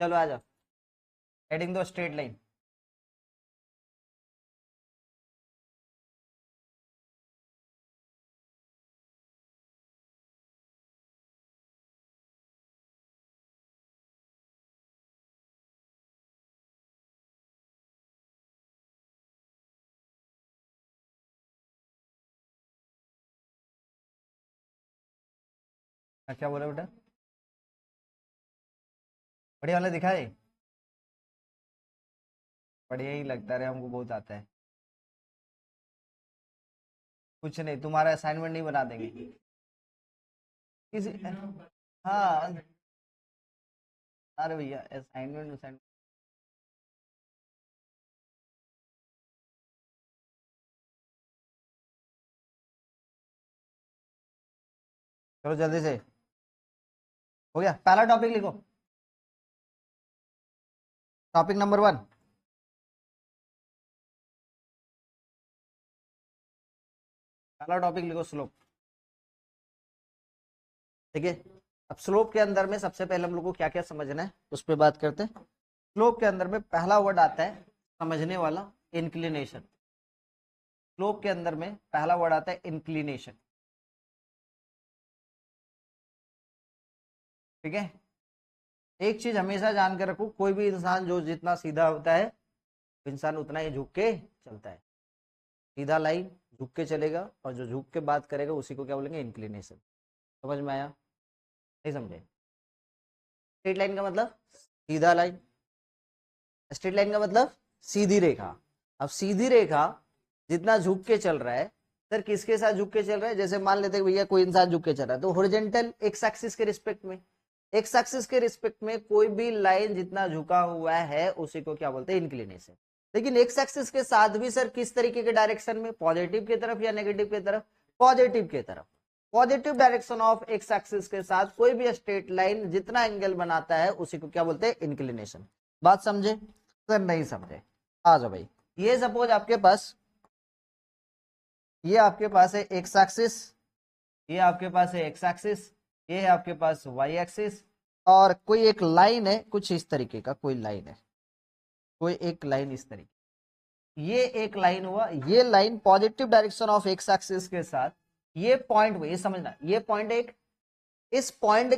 चलो आ जाओ, हेडिंग दो स्ट्रेट लाइन। क्या बोला बेटा? बढ़िया वाला दिखाए? बढ़िया ही लगता है, हमको बहुत आता है। कुछ नहीं, तुम्हारा असाइनमेंट नहीं बना देंगे किसी। हाँ, अरे भैया असाइनमेंट असाइनमेंट। चलो जल्दी से, हो गया। पहला टॉपिक लिखो, टॉपिक नंबर 1। पहला टॉपिक लिखो स्लोप। ठीक है, अब स्लोप के अंदर में सबसे पहले हम लोग को क्या क्या समझना है उस पर बात करते हैं। स्लोप के अंदर में पहला वर्ड आता है समझने वाला, इंक्लिनेशन। स्लोप के अंदर में पहला वर्ड आता है इंक्लिनेशन। ठीक है, एक चीज हमेशा जान के रखो, कोई भी इंसान जो जितना सीधा होता है, इंसान उतना ही झुक के चलता है। सीधा लाइन झुक के चलेगा, और जो झुक के बात करेगा उसी को क्या बोलेंगे? इंक्लिनेशन। समझ में आया? नहीं समझे? स्ट्रेट लाइन का मतलब सीधा लाइन, स्ट्रेट लाइन का मतलब सीधी रेखा। अब सीधी रेखा जितना झुक के चल रहा है, सर किसके साथ झुक के चल रहा है? जैसे मान लेते हैं भैया कोई इंसान झुक के चल रहा है, तो हॉरिजॉन्टल एक्स एक्सिस के रिस्पेक्ट में, एक्स एक्सिस के रिस्पेक्ट में कोई भी लाइन जितना झुका हुआ है उसी को क्या बोलते हैं? इंक्लिनेशन। लेकिन एक्स एक्सिस के साथ भी सर किस तरीके के डायरेक्शन में? पॉजिटिव की तरफ या नेगेटिव की तरफ? पॉजिटिव की तरफ। Positive direction of x axis के साथ कोई भी स्ट्रेट लाइन जितना एंगल बनाता है उसी को क्या बोलते हैं? इंक्लिनेशन। बात समझे? सर नहीं समझे? आ जाओ भाई, ये सपोज आपके पास, ये आपके पास है एक्स एक्सिस, ये आपके पास है एक्स एक्सिस, ये है आपके पास वाई एक्सिस, और कोई एक लाइन है कुछ इस तरीके का, कोई लाइन है, कोई एक लाइन इस तरीके, ये एक लाइन हुआ। ये line positive direction of x axis के साथ, ये पॉइंट हुआ, ये समझना, ये पॉइंट एक, इस पॉइंट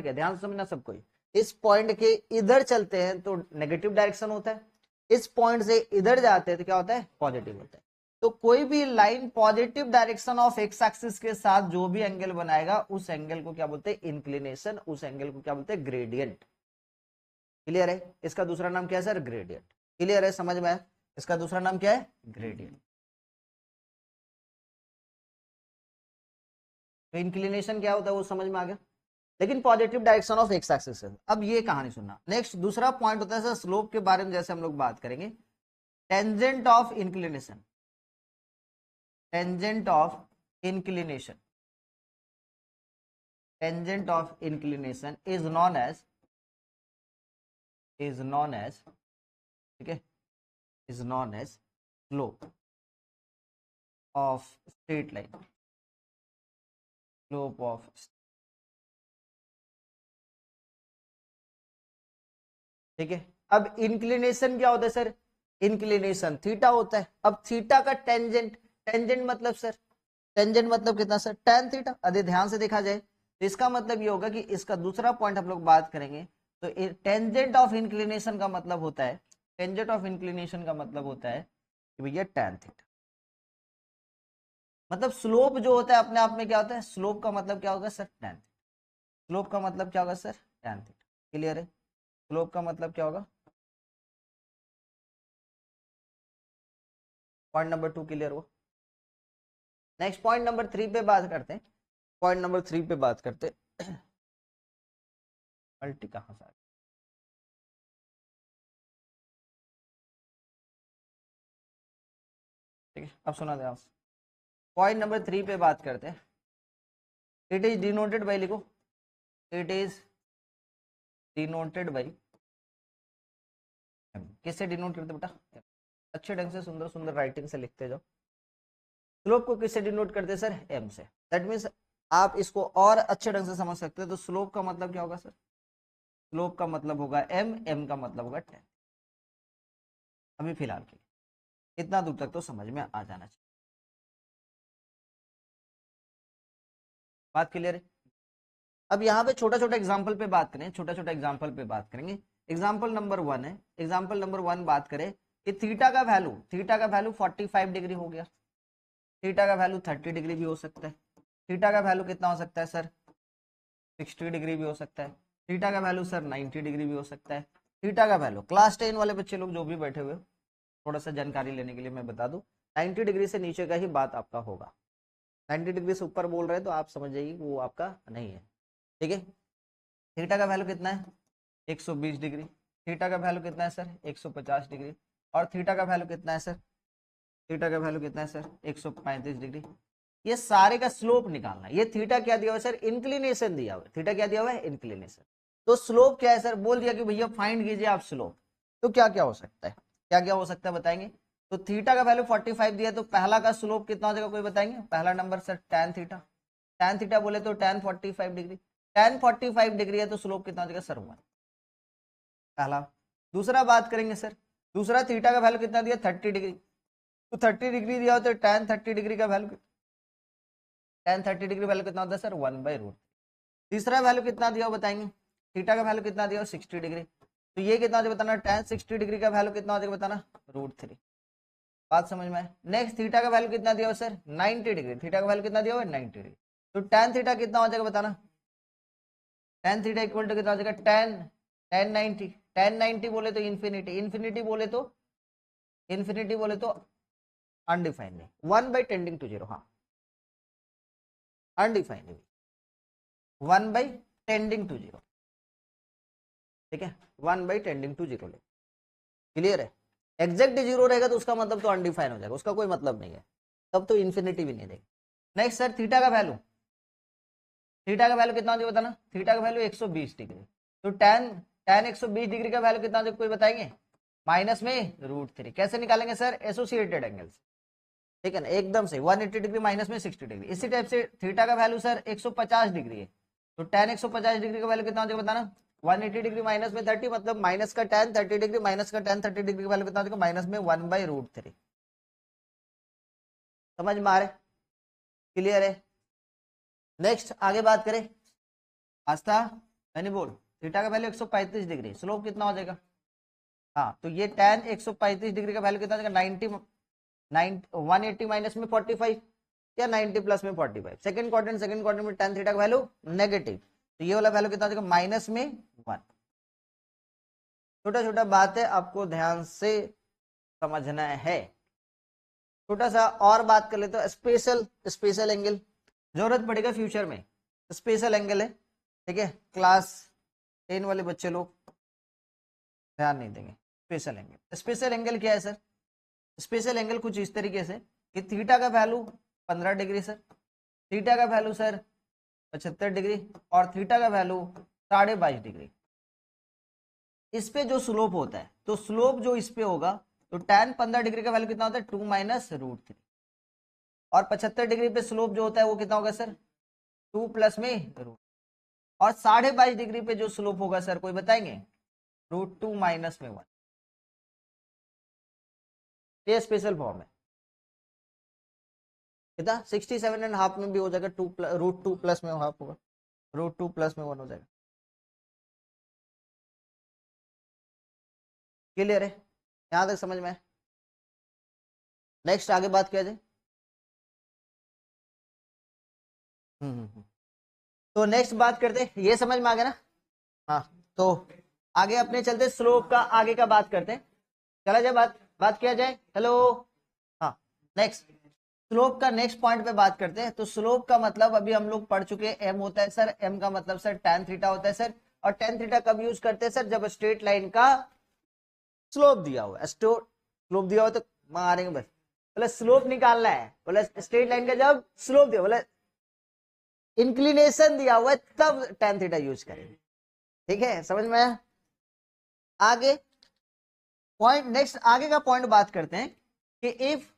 के ध्यान से समझना सब कोई, इस पॉइंट के इधर चलते हैं तो नेगेटिव डायरेक्शन होता है, इस पॉइंट से इधर जाते हैं तो क्या होता है? पॉजिटिव होता है। तो कोई भी line positive direction of x axis के साथ जो भी एंगल बनाएगा उस एंगल को क्या बोलते हैं? इंक्लिनेशन। उस एंगल को क्या बोलते हैं? ग्रेडियंट। क्लियर है? इसका दूसरा नाम क्या है सर? ग्रेडियंट। क्लियर है? समझ में आया? इसका दूसरा नाम क्या है? ग्रेडियंट। तो इंक्लिनेशन क्या होता है वो समझ में आ गया, लेकिन positive direction of x axis है। अब ये कहानी सुनना। नेक्स्ट दूसरा पॉइंट होता है सर स्लोप के बारे में, जैसे हम लोग बात करेंगे, tangent of inclination. Tangent of inclination, tangent of inclination is known as, is known as, ठीक है, is known as slope of straight line, slope of. ठीक है, अब इंक्लिनेशन क्या होता है सर? इंक्लिनेशन थीटा होता है। अब थीटा का टेंजेंट, टेंजेंट मतलब सर, टेंजेंट मतलब कितना सर? tan theta. यदि ध्यान से देखा जाए तो इसका मतलब ये होगा कि इसका दूसरा पॉइंट हम लोग बात करेंगे, तो टेंजेंट ऑफ इंक्लिनेशन का मतलब होता है, टेंजेंट ऑफ इंक्लिनेशन का मतलब होता है कि भैया tan थीटा। मतलब स्लोप जो होता है अपने आप में क्या होता है? स्लोप का मतलब क्या होगा सर? tan। स्लोप का मतलब क्या होगा सर? tan theta. क्लियर है? स्लोप का मतलब क्या होगा? पॉइंट नंबर 2 क्लियर हुआ? नेक्स्ट पॉइंट नंबर 3 पे बात करते हैं। पॉइंट नंबर 3 पे बात करते हैं। मल्टी कहां से? ठीक है, अब सुना ध्यान से। पॉइंट नंबर 3 पे बात करते हैं। इट इज डिनोटेड बाई, लिखो, इट इज डिनोटेड बाई, किससे डिनोट करते बेटा? अच्छे ढंग से सुंदर सुंदर राइटिंग से लिखते जाओ। स्लोप को किससे डिनोट करते हैं सर? एम से। दैट मीन्स आप इसको और अच्छे ढंग से समझ सकते हैं, तो स्लोप का मतलब क्या होगा सर? स्लोप का मतलब होगा एम, एम का मतलब होगा 10। अभी फिलहाल के लिए इतना दूर तक तो समझ में आ जाना चाहिए। बात क्लियर है? अब यहाँ पे छोटा छोटा एग्जाम्पल पे बात करें, छोटा छोटा एग्जाम्पल पे बात करेंगे। एग्जाम्पल नंबर 1 है, एग्जाम्पल नंबर 1 बात करें कि थीटा का वैल्यू 45 डिग्री हो गया, थीटा का वैल्यू 30 डिग्री भी हो सकता है, थीटा का वैल्यू कितना हो सकता है सर 60 डिग्री भी हो सकता है, थीटा का वैल्यू सर 90 डिग्री भी हो सकता है। थीटा का वैल्यू क्लास 10 वाले बच्चे लोग जो भी बैठे हुए थोड़ा सा जानकारी लेने के लिए मैं बता दूं, 90 डिग्री से नीचे का ही बात आपका होगा। 90 डिग्री से ऊपर बोल रहे हैं तो आप समझ जाइए वो आपका नहीं है। ठीक है, थीटा का वैल्यू कितना है 120 डिग्री, थीटा का वैल्यू कितना है सर 150 डिग्री, और थीटा का वैल्यू कितना है सर, थीटा का वैल्यू कितना है सर 135 डिग्री। ये सारे का स्लोप निकालना है। ये थीटा क्या दिया हुआ है सर, इंक्लिनेशन दिया हुआ है। थीटा क्या दिया हुआ है, इंक्लिनेशन। तो स्लोप क्या है सर, बोल दिया कि भैया फाइंड कीजिए आप स्लोप। तो क्या क्या हो सकता है, क्या क्या हो सकता है बताएंगे। तो थीटा का वैल्यू 45 दिया, तो पहला का स्लोप कितना हो जाएगा कोई बताएंगे। पहला number sir tan theta, tan theta बोले तो tan 45 डिग्री, tan 45 डिग्री है तो स्लोप कितना हो जाएगा सर 1, पहला। दूसरा बात करेंगे सर, दूसरा थीटा का वैल्यू कितना दिया 30 डिग्री, तो 30 डिग्री दिया हो तो tan 30 डिग्री का वैल्यू, tan 30 डिग्री वैल्यू कितना होता है सर 1/रूट। तीसरा वैल्यू कितना दिया हो बताएंगे, थीटा का वैल्यू कितना दिया हो 60 डिग्री, तो ये कितना हो जाएगा बताना, tan 60 डिग्री का वैल्यू कितना हो जाएगा बताना √3। बात समझ में आए। नेक्स्ट थीटा का वैल्यू कितना दिया हो सर 90 डिग्री, थीटा का वैल्यू कितना दिया हो 90 डिग्री, तो tan थीटा कितना हो जाएगा बताना, tan थीटा इक्वल टू कितना हो जाएगा tan 90, tan 90 बोले तो इन्फिनिटी, इन्फिनिटी बोले तो, इन्फिनिटी बोले तो अनडिफाइंड नहीं, 1/टेंडिंग टू 0, हाँ अनडिफाइंड 1/टेंडिंग टू 0, ठीक है 1/टेंडिंग टू 0 ले। क्लियर है, एग्जैक्ट 0 रहेगा तो उसका मतलब तो अनडिफाइन हो जाएगा, उसका कोई मतलब नहीं है, तब तो इन्फिनिटी भी नहीं देगा। नेक्स्ट सर थीटा का वैल्यू, थीटा का वैल्यू कितना हो जाएगा बताना, थीटा का वैल्यू 120 डिग्री, तो tan tan 120 डिग्री का वैल्यू कितना हो जाएगा कोई बताएंगे, माइनस में √3। कैसे निकालेंगे सर, एसोसिएटेड एंगल से, ठीक है ना, एकदम से 180 डिग्री माइनस में 60 डिग्री। इसी टाइप से थीटा का वैल्यू सर 150 डिग्री है, तो tan 150 डिग्री का वैल्यू कितना हो जाएगा बताना, 180 डिग्री माइनस में 30, मतलब माइनस का tan 30 डिग्री माइनस का tan 30 डिग्री का वैल्यू कितना हो जाएगा माइनस में 1/√3। समझ में आ रहा है, क्लियर है। नेक्स्ट आगे बात करें, आस्था मैंने बोल, थीटा का वैल्यू 135 डिग्री, स्लोप कितना हो जाएगा, हाँ तो ये tan 135 डिग्री का वैल्यू कितना हो जाएगा 180 माइनस में 45 या 90 प्लस में 45, सेकंड क्वाड्रेंट में tan थीटा का वैल्यू नेगेटिव, तो ये वाला वैल्यू कितना हो जाएगा माइनस में 1। छोटा छोटा बात है, आपको ध्यान से समझना है। छोटा सा और बात कर लेते हो, स्पेशल एंगल जरूरत पड़ेगा फ्यूचर में, स्पेशल एंगल है, ठीक है क्लास 10 वाले बच्चे लोग ध्यान नहीं देंगे। स्पेशल एंगल क्या है सर, स्पेशल एंगल कुछ इस तरीके से कि थीटा का वैल्यू 15 डिग्री सर, थीटा का वैल्यू सर 75 डिग्री, और थीटा का वैल्यू 22.5 डिग्री। इस पे जो स्लोप होता है, तो स्लोप जो इस पे होगा, तो tan 15 डिग्री का वैल्यू कितना होता है 2 माइनस √3, और 75 डिग्री पे स्लोप जो होता है वो कितना होगा सर 2 प्लस में √, और 22.5 डिग्री पे जो स्लोप होगा सर कोई बताएंगे √2 माइनस में 1। ये स्पेशल फॉर्म है, कितना 67.5 में भी हो जाएगा, √2 प्लस में हाफ होगा, √2 प्लस में 1 हो जाएगा। क्लियर है, यहां तक समझ में है। नेक्स्ट आगे बात किया जाए। तो नेक्स्ट बात करते हैं, ये समझ में आ गया ना, हाँ तो आगे अपने चलते स्लोप का आगे का बात करते हैं, चला जाए बात बात किया जाए। हेलो, हाँ नेक्स्ट स्लोप का नेक्स्ट पॉइंट पे बात करते हैं। तो स्लोप का मतलब अभी हम लोग पढ़ चुके हैं, एम होता है सर, एम का मतलब सर tan थीटा होता है सर, और tan थीटा कब यूज करते हैं सर, जब स्ट्रेट लाइन का स्लोप दिया हुआ है, स्लोप दिया हुआ तो मारेंगे बस, बोले स्लोप निकालना है, बोले स्ट्रेट लाइन का जब स्लोप दिया, बोले इंक्लिनेशन दिया हुआ है तब tan थीटा यूज करेंगे, ठीक है समझ में आया। आगे पॉइंट, नेक्स्ट आगे का पॉइंट बात करते हैं कि इफ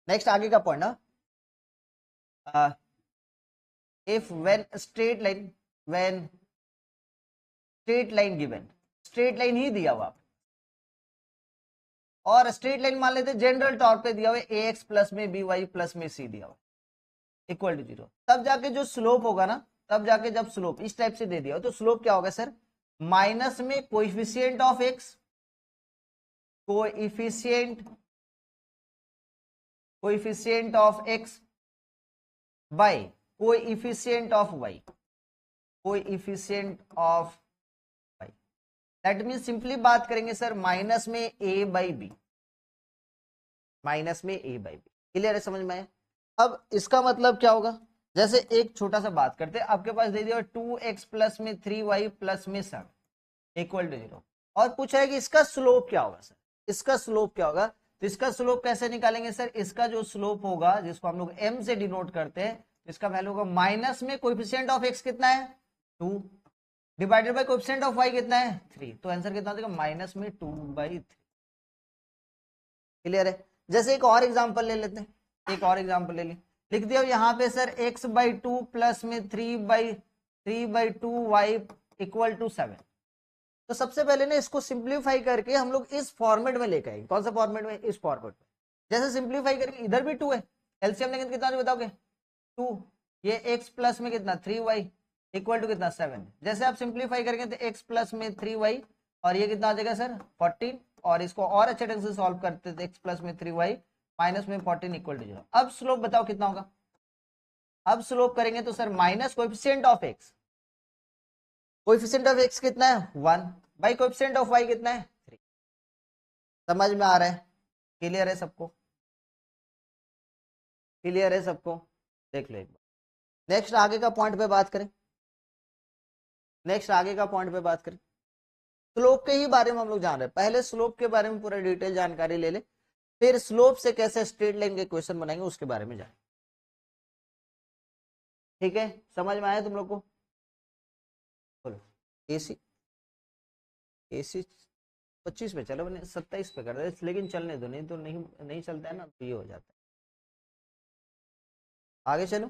नेक्स्ट आगे का point, if when straight line, when straight line given, straight line ही दिया हुआ और स्ट्रेट लाइन मान लेते जनरल तौर पे दिया हुआ ए एक्स प्लस में बी वाई प्लस में सी दिया हुआ इक्वल टू 0, तब जाके जो स्लोप होगा ना, तब जाके जब स्लोप इस टाइप से दे दिया हो तो स्लोप क्या होगा सर, माइनस में coefficient of x, coefficient of x by coefficient of y, coefficient of y, that mean simply बात करेंगे सर माइनस में ए बाई बी, माइनस में ए बाई बी। क्लियर है, समझ में आया? अब इसका मतलब क्या होगा, जैसे एक छोटा सा बात करते हैं, आपके पास दे दिया 2x प्लस में 3y प्लस में 7 इक्वल टू 0 और पूछा है कि इसका स्लोप क्या होगा सर, इसका स्लोप क्या होगा, तो इसका स्लोप कैसे निकालेंगे सर, इसका जो स्लोप होगा जिसको हम लोग m से डिनोट करते हैं, इसका वैल्यू होगा माइनस में कोएफिशिएंट ऑफ x कितना है 2 divided by coefficient of y कितना है 3, तो आंसर कितना देगा माइनस में 2/3। क्लियर है? जैसे एक और एग्जांपल ले लेते हैं, एक और एग्जांपल ले ली, लिख दिया यहाँ पे सर x/2 प्लस में 3/2y इक्वल टू 7। तो सबसे पहले ना इसको सिंप्लीफाई करके हम लोग इस फॉर्मेट में लेकर आएंगे। कौन सा फॉर्मेट में? इस फॉर्मेट में। जैसे सिंप्लीफाई करके इधर भी 2 है, एलसीएम लेंगे कितना बताओगे 2, ये x प्लस में कितना 3y इक्वल टू कितना 7। जैसे आप सिंप्लीफाई करेंगे तो x प्लस में 3y और ये कितना आ जाएगा सर 14, और इसको और अच्छे ढंग से सॉल्व करते थे x प्लस में 3y माइनस में 14 इक्वल टू 0। अब स्लोप बताओ कितना होगा, अब स्लोप करेंगे तो sir minus coefficient of x, coefficient of x कितना है 1 बाई कोएफिशिएंट ऑफ y कितना है 3। समझ में आ रहा है? क्लियर है सबको? क्लियर है सबको? देख लो एक बार। नेक्स्ट आगे का पॉइंट पे बात करें, नेक्स्ट आगे का पॉइंट पे बात करें। स्लोप के ही बारे में हम लोग जान रहे हैं, पहले स्लोप के बारे में पूरा डिटेल जानकारी ले ले, फिर स्लोप से कैसे स्ट्रेट लाइन के क्वेश्चन बनाएंगे उसके बारे में जाने। ठीक है, समझ में आया तुम लोग को? बोलो। एसी 25 पे चलो, 27 पे कर दे, लेकिन चलने दो, नहीं तो नहीं चलता है ना, तो ये हो जाता है। आगे चलो।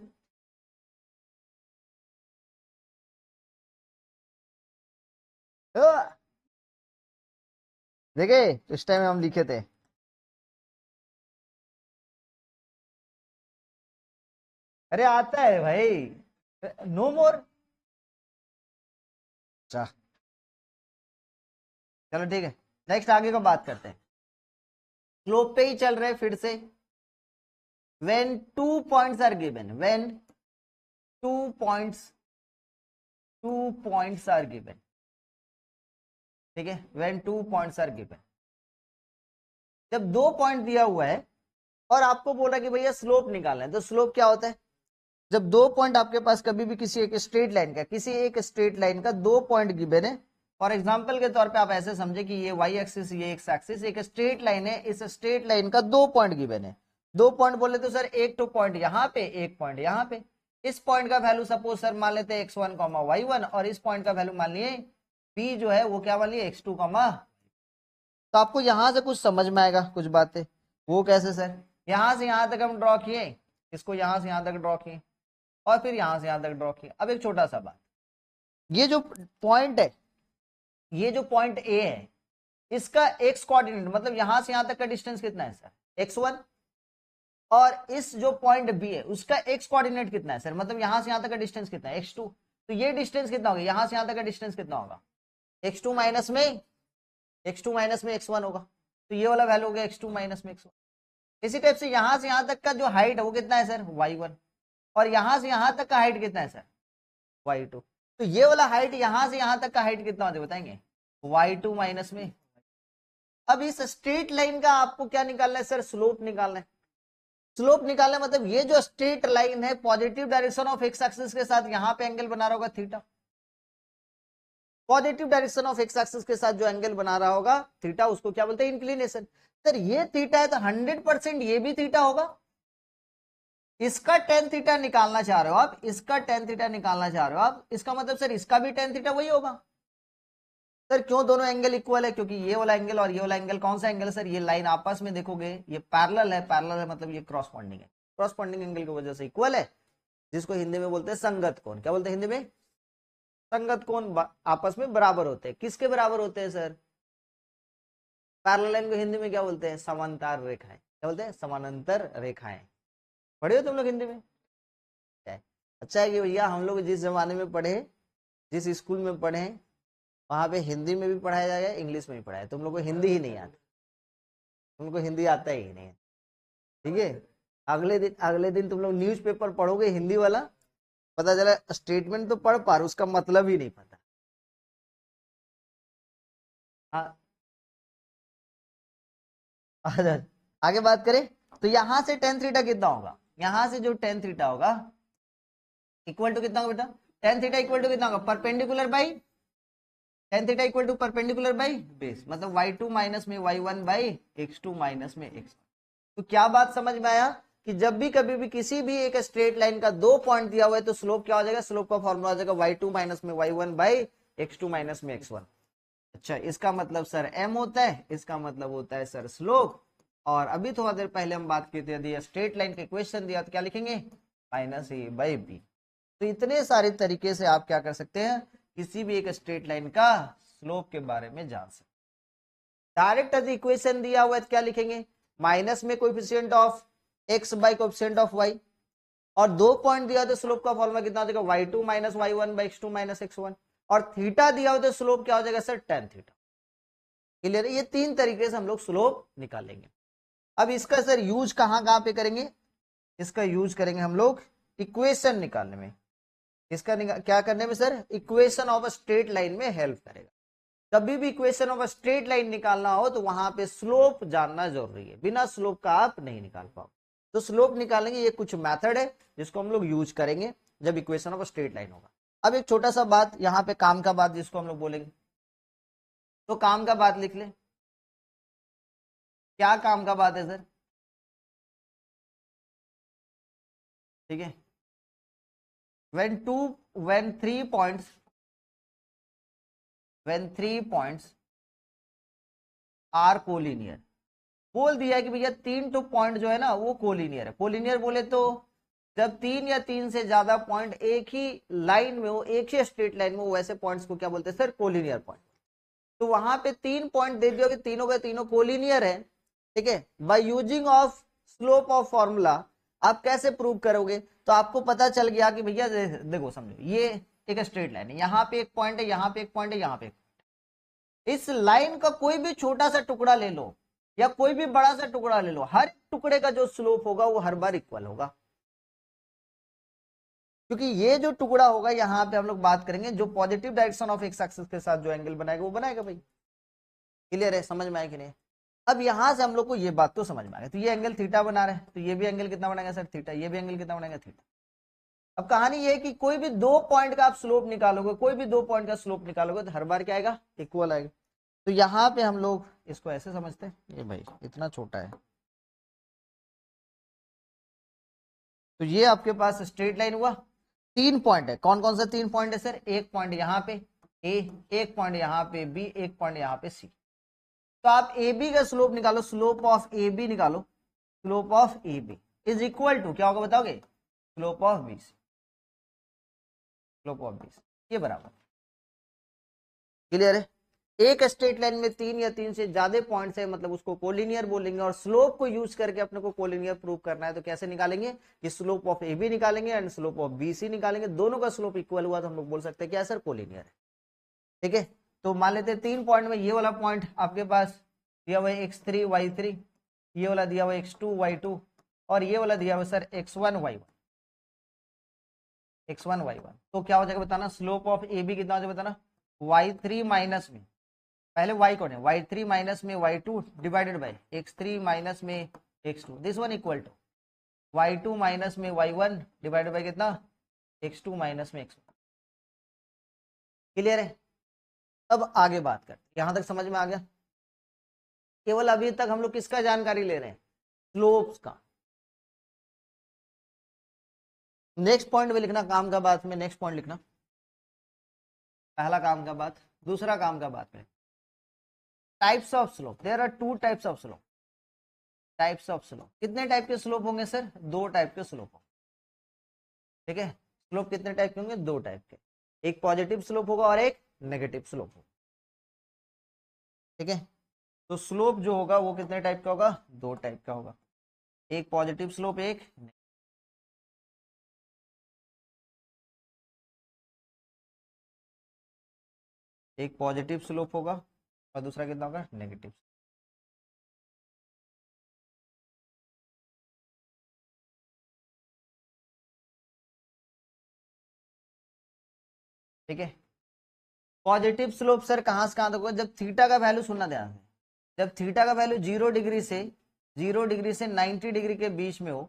देखे इस टाइम हम लिखे थे, अरे आता है भाई, नो मोर। चलो ठीक है, नेक्स्ट आगे का बात करते हैं। स्लोप पे ही चल रहे फिर से। when 2 points are given, when 2 points are given, ठीक है, when 2 points are given, जब 2 पॉइंट दिया हुआ है और आपको बोला कि भैया स्लोप निकालना है, तो स्लोप क्या होता है, जब 2 पॉइंट आपके पास कभी भी किसी एक स्ट्रेट लाइन का, किसी एक स्ट्रेट लाइन का 2 पॉइंट गिवन है, फॉर एग्जांपल के तौर पे आप ऐसे समझे कि ये वाई एक्सिस, ये एक्स एक्सिस, एक स्ट्रेट लाइन है, इस स्ट्रेट लाइन का 2 पॉइंट गिवन है। 2 पॉइंट बोले तो सर एक तो पॉइंट यहाँ पे, एक पॉइंट यहाँ पे, इस पॉइंट का वैल्यू सपोज सर मान लेते हैं x1, y1, और इस पॉइंट का वैल्यू मान लिए p जो है वो क्या मान लिए x2, तो आपको यहां से कुछ समझ में आएगा कुछ बातें। वो कैसे सर, यहां से यहां तक हम ड्रॉ किए, इसको यहां से यहां तक ड्रॉ किए, और फिर यहां से यहां तक ड्रॉ किए। अब एक छोटा सा बात, ये जो पॉइंट है, ये जो पॉइंट ए है, इसका एक्स कोऑर्डिनेट मतलब यहां से यहां तक का डिस्टेंस कितना है सर x1, और इस जो पॉइंट बी है उसका एक्स कोऑर्डिनेट कितना है सर, मतलब यहां से यहां तक का डिस्टेंस कितना है x2, तो ये डिस्टेंस कितना होगा, यहां से यहां तक का डिस्टेंस कितना होगा x2 माइनस में x1 होगा, तो ये वाला वैल्यू हो गया x2 माइनस में x1। इसी टाइप से यहां से यहां तक का जो हाइट है वो कितना है सर y1, और यहां से यहां तक का हाइट कितना है सर y2, तो ये वाला हाइट यहां से यहां तक का हाइट कितना होता है बताएंगे y2 माइनस में। अब इस स्ट्रेट लाइन का आपको क्या निकालना है सर, स्लोप निकालना है। स्लोप निकालना मतलब ये जो स्ट्रेट लाइन है positive direction of x axis के साथ यहां पे एंगल बना रहा होगा theta, positive direction of x axis के साथ जो एंगल बना रहा होगा थीटा, उसको क्या बोलते हैं इंक्लिनेशन। सर ये थीटा है तो 100% ये भी थीटा होगा। इसका टेन थीटा निकालना चाह रहे हो आप, इसका टेन थीटा निकालना चाह रहे हो आप, इसका मतलब सर इसका भी टेन थीटा वही होगा। सर क्यों दोनों एंगल इक्वल है, क्योंकि ये वाला एंगल और ये वाला एंगल कौन सा एंगल है सर, ये लाइन आपस में देखोगे ये पैरेलल है, पैरेलल है मतलब ये क्रॉसपॉन्डिंग है, क्रॉसपॉन्डिंग एंगल की वजह से इक्वल है, जिसको हिंदी में बोलते हैं संगत कोण। क्या बोलते हैं हिंदी में, संगत कोण आपस में बराबर होते हैं। किसके बराबर होते हैं सर? पैरेलल लाइन को हिंदी में क्या बोलते हैं? समांतर रेखाएं। क्या बोलते हैं? समानांतर रेखाएं। पढ़े हो तुम लोग हिंदी में? अच्छा है कि भैया हम लोग जिस जमाने में पढ़े, जिस स्कूल में पढ़े हैं, वहां पे हिंदी में भी पढ़ाया जाएगा, इंग्लिश में भी पढ़ाया। तुम लोग को हिंदी ही नहीं आती, तुमको हिंदी आता ही नहीं है, ठीक है। अगले दिन तुम लोग न्यूज़पेपर पढ़ोगे हिंदी वाला, पता चला स्टेटमेंट तो पढ़ पा रहे, उसका मतलब ही नहीं पता। हाँ, आगे बात करें तो यहां से टेन थीटा कितना होगा? यहां से जो टेन थीटा होगा इक्वल टू कितना होगा बेटा? टेन थीटा इक्वल टू कितना होगा? Perpendicular by tan theta equal to perpendicular by base, मतलब y2 माइनस में y1 बाई x2 माइनस में x। तो क्या बात समझ में आया कि जब भी कभी भी किसी भी एक स्ट्रेट लाइन का 2 पॉइंट दिया हुआ है तो स्लोप क्या हो जाएगा? स्लोप का फॉर्मूला हो जाएगा y2 माइनस में y1 बाई x2 माइनस में x1। अच्छा, इसका मतलब सर m होता है, इसका मतलब होता है सर स्लोप। और अभी थोड़ा देर पहले हम बात की थी, यदि स्ट्रेट लाइन का इक्वेशन दिया तो क्या लिखेंगे? Minus a by b. तो इतने सारे तरीके से आप क्या कर सकते हैं? किसी भी एक स्ट्रेट लाइन का स्लोप के बारे में जान सकते। डायरेक्ट यदि इक्वेशन दिया हुआ है तो क्या लिखेंगे? माइनस में coefficient of x by coefficient of y, और 2 पॉइंट दिया तो स्लोप का फॉर्मूला कितना हो जाएगा? y2 minus y1 by x2 minus x1। और थीटा दिया हो तो स्लोप क्या हो जाएगा सर? tan theta. क्लियर है? ये 3 तरीके से हम लोग स्लोप निकालेंगे। अब इसका सर यूज कहां कहां पे करेंगे? इसका यूज करेंगे हम लोग इक्वेशन निकालने में। इसका क्या करने में sir? Equation of a straight line में हेल्प करेगा। कभी भी equation of a straight line निकालना हो तो वहां पे स्लोप जानना जरूरी है, बिना स्लोप का आप नहीं निकाल पाओ। तो स्लोप निकालेंगे, ये कुछ मेथड है जिसको हम लोग यूज करेंगे जब equation of a straight line होगा। अब एक छोटा सा बात यहाँ पे, काम का बात जिसको हम लोग बोलेंगे, तो काम का बात लिख ले। क्या काम का बात है सर? ठीक है, when 3 points आर कोलिनियर, बोल दिया कि भैया 3 पॉइंट जो है ना वो कोलिनियर है। कोलिनियर बोले तो जब 3 या 3 से ज्यादा पॉइंट एक ही लाइन में हो, एक ही स्ट्रेट लाइन में हो, वैसे पॉइंट्स को क्या बोलते हैं सर? Collinear point. तो वहां पे 3 पॉइंट दे दिया कि तीनों के तीनों कोलिनियर है, ठीक है। By using of slope of formula आप कैसे प्रूव करोगे? तो आपको पता चल गया कि भैया देखो समझो, ये एक स्ट्रेट लाइन है, यहाँ पे एक पॉइंट है, यहाँ पे एक पॉइंट है, यहाँ पे इस लाइन का कोई भी छोटा सा टुकड़ा ले लो या कोई भी बड़ा सा टुकड़ा ले लो, हर टुकड़े का जो स्लोप होगा वो हर बार इक्वल होगा। क्योंकि ये जो टुकड़ा होगा, यहाँ पे हम लोग बात करेंगे जो positive direction of x axis के साथ जो एंगल बनाएगा वो बनाएगा भाई। क्लियर है? समझ में आया कि नहीं? अब यहां से हम लोग को ये बात तो समझ में आ गई। तो ये एंगल थीटा बना रहे हैं, तो ये भी एंगल कितना बनाएगा सर? थीटा। ये भी एंगल कितना बनाएगा? थीटा। अब कहानी ये है कि कोई भी 2 पॉइंट का आप स्लोप निकालोगे, कोई भी 2 पॉइंट का स्लोप निकालोगे तो हर बार क्या आएगा? इक्वल आएगा। तो यहाँ पे हम लोग इसको ऐसे समझते हैं, ये भाई इतना छोटा है, तो ये आपके पास स्ट्रेट लाइन हुआ, 3 पॉइंट है। कौन कौन सा 3 पॉइंट है सर? एक पॉइंट यहाँ पे ए, एक पॉइंट यहाँ पे बी, एक पॉइंट यहाँ पे सी। तो आप ए बी का स्लोप निकालो, स्लोप ऑफ ए बी निकालो। Slope of A B is equal to क्या होगा बताओगे? Slope of B C. Slope of B C ये बराबर। क्लियर है? एक स्ट्रेट लाइन में 3 या 3 से ज्यादा पॉइंट्स है, मतलब उसको कोलिनियर बोलेंगे। और स्लोप को यूज करके अपने को कोलिनियर प्रूव करना है, तो कैसे निकालेंगे? कि स्लोप ऑफ ए बी निकालेंगे and slope of B C निकालेंगे। दोनों का स्लोप इक्वल हुआ तो हम लोग बोल सकते हैं क्या सर? कोलिनियर है। ठीक है, तो मान लेते हैं 3 पॉइंट में ये वाला पॉइंट आपके पास दिया हुआ है x3 y3, ये वाला दिया हुआ है x2 y2, और ये वाला दिया हुआ sir x1 y1, x1 y1। तो क्या हो जाएगा बताना? स्लोप ऑफ ए बी कितना हो जाएगा बताना? y3 माइनस में, पहले y कौन है? y3 माइनस में y2 divided by x3 minus में x2, this one equal to y2 minus में y1 डिवाइडेड बाय कितना? x2 माइनस में x1। क्लियर है? अब आगे बात करते, यहां तक समझ में आ गया? केवल अभी तक हम लोग किसका जानकारी ले रहे हैं? स्लोप्स का। नेक्स्ट पॉइंट में लिखना काम का बात में, नेक्स्ट पॉइंट लिखना, पहला काम का बात। दूसरा काम का बात में, types of slope. There are 2 types of slope. Types of slope, कितने टाइप के स्लोप होंगे सर? 2 टाइप के स्लोप होंगे। ठीक है, स्लोप कितने टाइप के होंगे? 2 टाइप के। एक पॉजिटिव स्लोप होगा और एक नेगेटिव स्लोप होगा। ठीक है, तो स्लोप जो होगा वो कितने टाइप का होगा, दो टाइप का होगा, एक पॉजिटिव स्लोप एक पॉजिटिव स्लोप होगा और दूसरा कितना होगा, नेगेटिव। ठीक है, पॉजिटिव स्लोप सर कहां से कहां तक होगा, जब थीटा का वैल्यू, सुनना ध्यान से, जब थीटा का वैल्यू 0 डिग्री से 90 डिग्री के बीच में हो,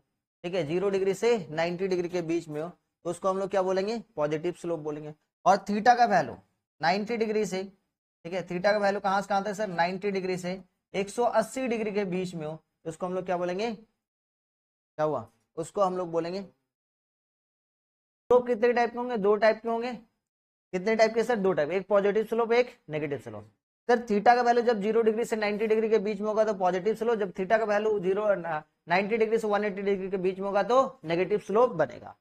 ठीक है, 0 डिग्री से 90 डिग्री के बीच में हो, तो उसको हम लोग क्या बोलेंगे, पॉजिटिव स्लोप बोलेंगे। और थीटा का वैल्यू 90 डिग्री से, ठीक है, थीटा का वैल्यू कहां से कहां तक सर, 90 डिग्री से 180 डिग्री के बीच में हो, तो उसको हम लोग क्या बोलेंगे, क्या हुआ, उसको हम लोग बोलेंगे। स्लोप कितने टाइप के होंगे, दो टाइप के होंगे। कितने टाइप के सर, दो टाइप, एक पॉजिटिव स्लोप एक नेगेटिव स्लोप। सर थीटा का वैल्यू जब 0 डिग्री से 90 डिग्री के बीच में होगा तो पॉजिटिव स्लोप, जब थीटा का वैल्यू 90 डिग्री से 180 डिग्री के बीच में होगा तो नेगेटिव स्लोप बनेगा।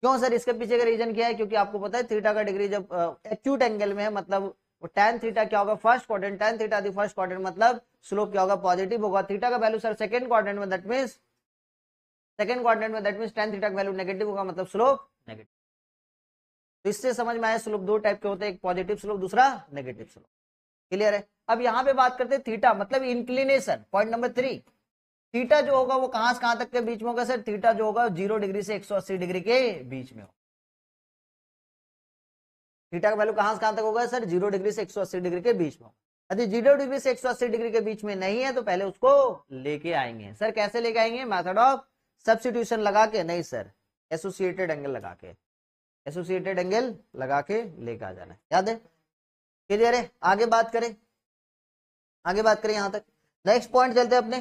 क्यों सर, इसके पीछे का रीजन क्या है, क्योंकि आपको पता है थीटा का डिग्री जब एक्यूट एंगल में है, मतलब tan थीटा क्या होगा, first quadrant, tan theta the first quadrant, मतलब स्लोप क्या होगा, पॉजिटिव होगा। थीटा का वैल्यू सर सेकंड क्वाड्रेंट में, दैट मींस tan थीटा का वैल्यू नेगेटिव होगा, मतलब स्लोप नेगेटिव। तो इससे समझ में आया स्लोप दो टाइप के होते हैं, एक पॉजिटिव स्लोप, दूसरा नेगेटिव स्लोप। क्लियर है। अब यहाँ पे बात करते हैं थीटा मतलब इंक्लिनेशन, पॉइंट नंबर 3। थीटा जो होगा वो कहां से कहां तक के बीच में होगा सर, थीटा जो होगा 0 डिग्री से 180 डिग्री के बीच में हो। थीटा का वैल्यू कहां से कहां तक होगा सर, 0 डिग्री से 180 डिग्री के बीच में हो। यदि 0 डिग्री से 180 डिग्री के बीच में नहीं है तो पहले उसको लेके आएंगे। सर कैसे लेके आएंगे, मेथड ऑफ सब्स्टिट्यूशन लगा के, नहीं सर एसोसिएटेड एंगल लगा के, एसोसिएटेड एंगल लगा के लेके आ जाना है, याद है। क्लियर है। आगे बात करें, आगे बात करें यहां तक। नेक्स्ट पॉइंट चलते हैं अपने,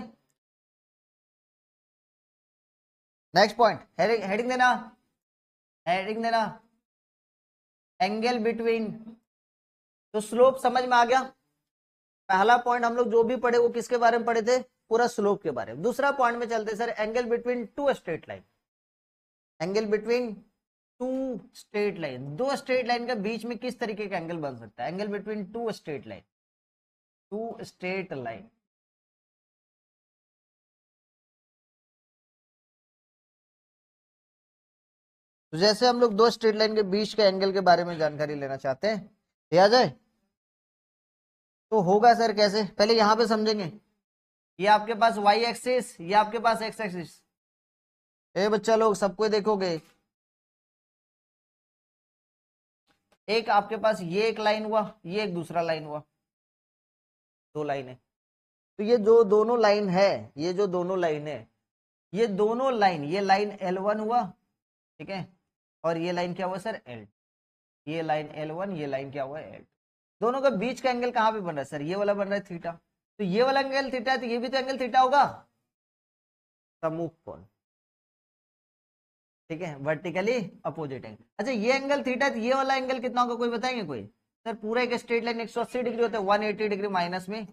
नेक्स्ट पॉइंट, हेडिंग देना, हेडिंग देना, एंगल बिटवीन। तो स्लोप समझ में आ गया। पहला पॉइंट हम लोग जो भी पढ़े वो किसके बारे में पढ़े थे, पूरा स्लोप के बारे में। दूसरा पॉइंट में चलते sir, angle between two straight line, angle between two straight line, दो स्ट्रेट लाइन के बीच में किस तरीके का एंगल बन सकता है, angle between two straight line, two straight line. तो जैसे हम लोग दो स्ट्रेट लाइन के बीच के एंगल के बारे में जानकारी लेना चाहते हैं, ये आ जाए तो होगा सर कैसे, पहले यहां पे समझेंगे। ये आपके पास वाई एक्सिस, ये आपके पास एक्स एक्सिस। ए बच्चा लोग सबको देखोगे, एक आपके पास ये एक लाइन हुआ, ये एक दूसरा लाइन हुआ, दो लाइन है। तो ये जो दोनों लाइन है, ये जो दोनों लाइन है, ये दोनों लाइन, ये लाइन L1 हुआ, ठीक है, और ये लाइन क्या हुआ सर, L, ये लाइन L1, ये लाइन क्या हुआ, L। दोनों का बीच का एंगल कहां पे बन रहा है सर, ये वाला बन रहा है थीटा। तो ये वाला एंगल थीटा है तो ये भी तो एंगल थीटा होगा, सम्मुख कोण, ठीक है, वर्टिकली अपोजिट एंगल। अच्छा ये एंगल थीटा है तो ये वाला एंगल कितना होगा, कोई बताएंगे कोई सर, पूरा एक स्ट्रेट लाइन 180 डिग्री होता है, 180 डिग्री माइनस में,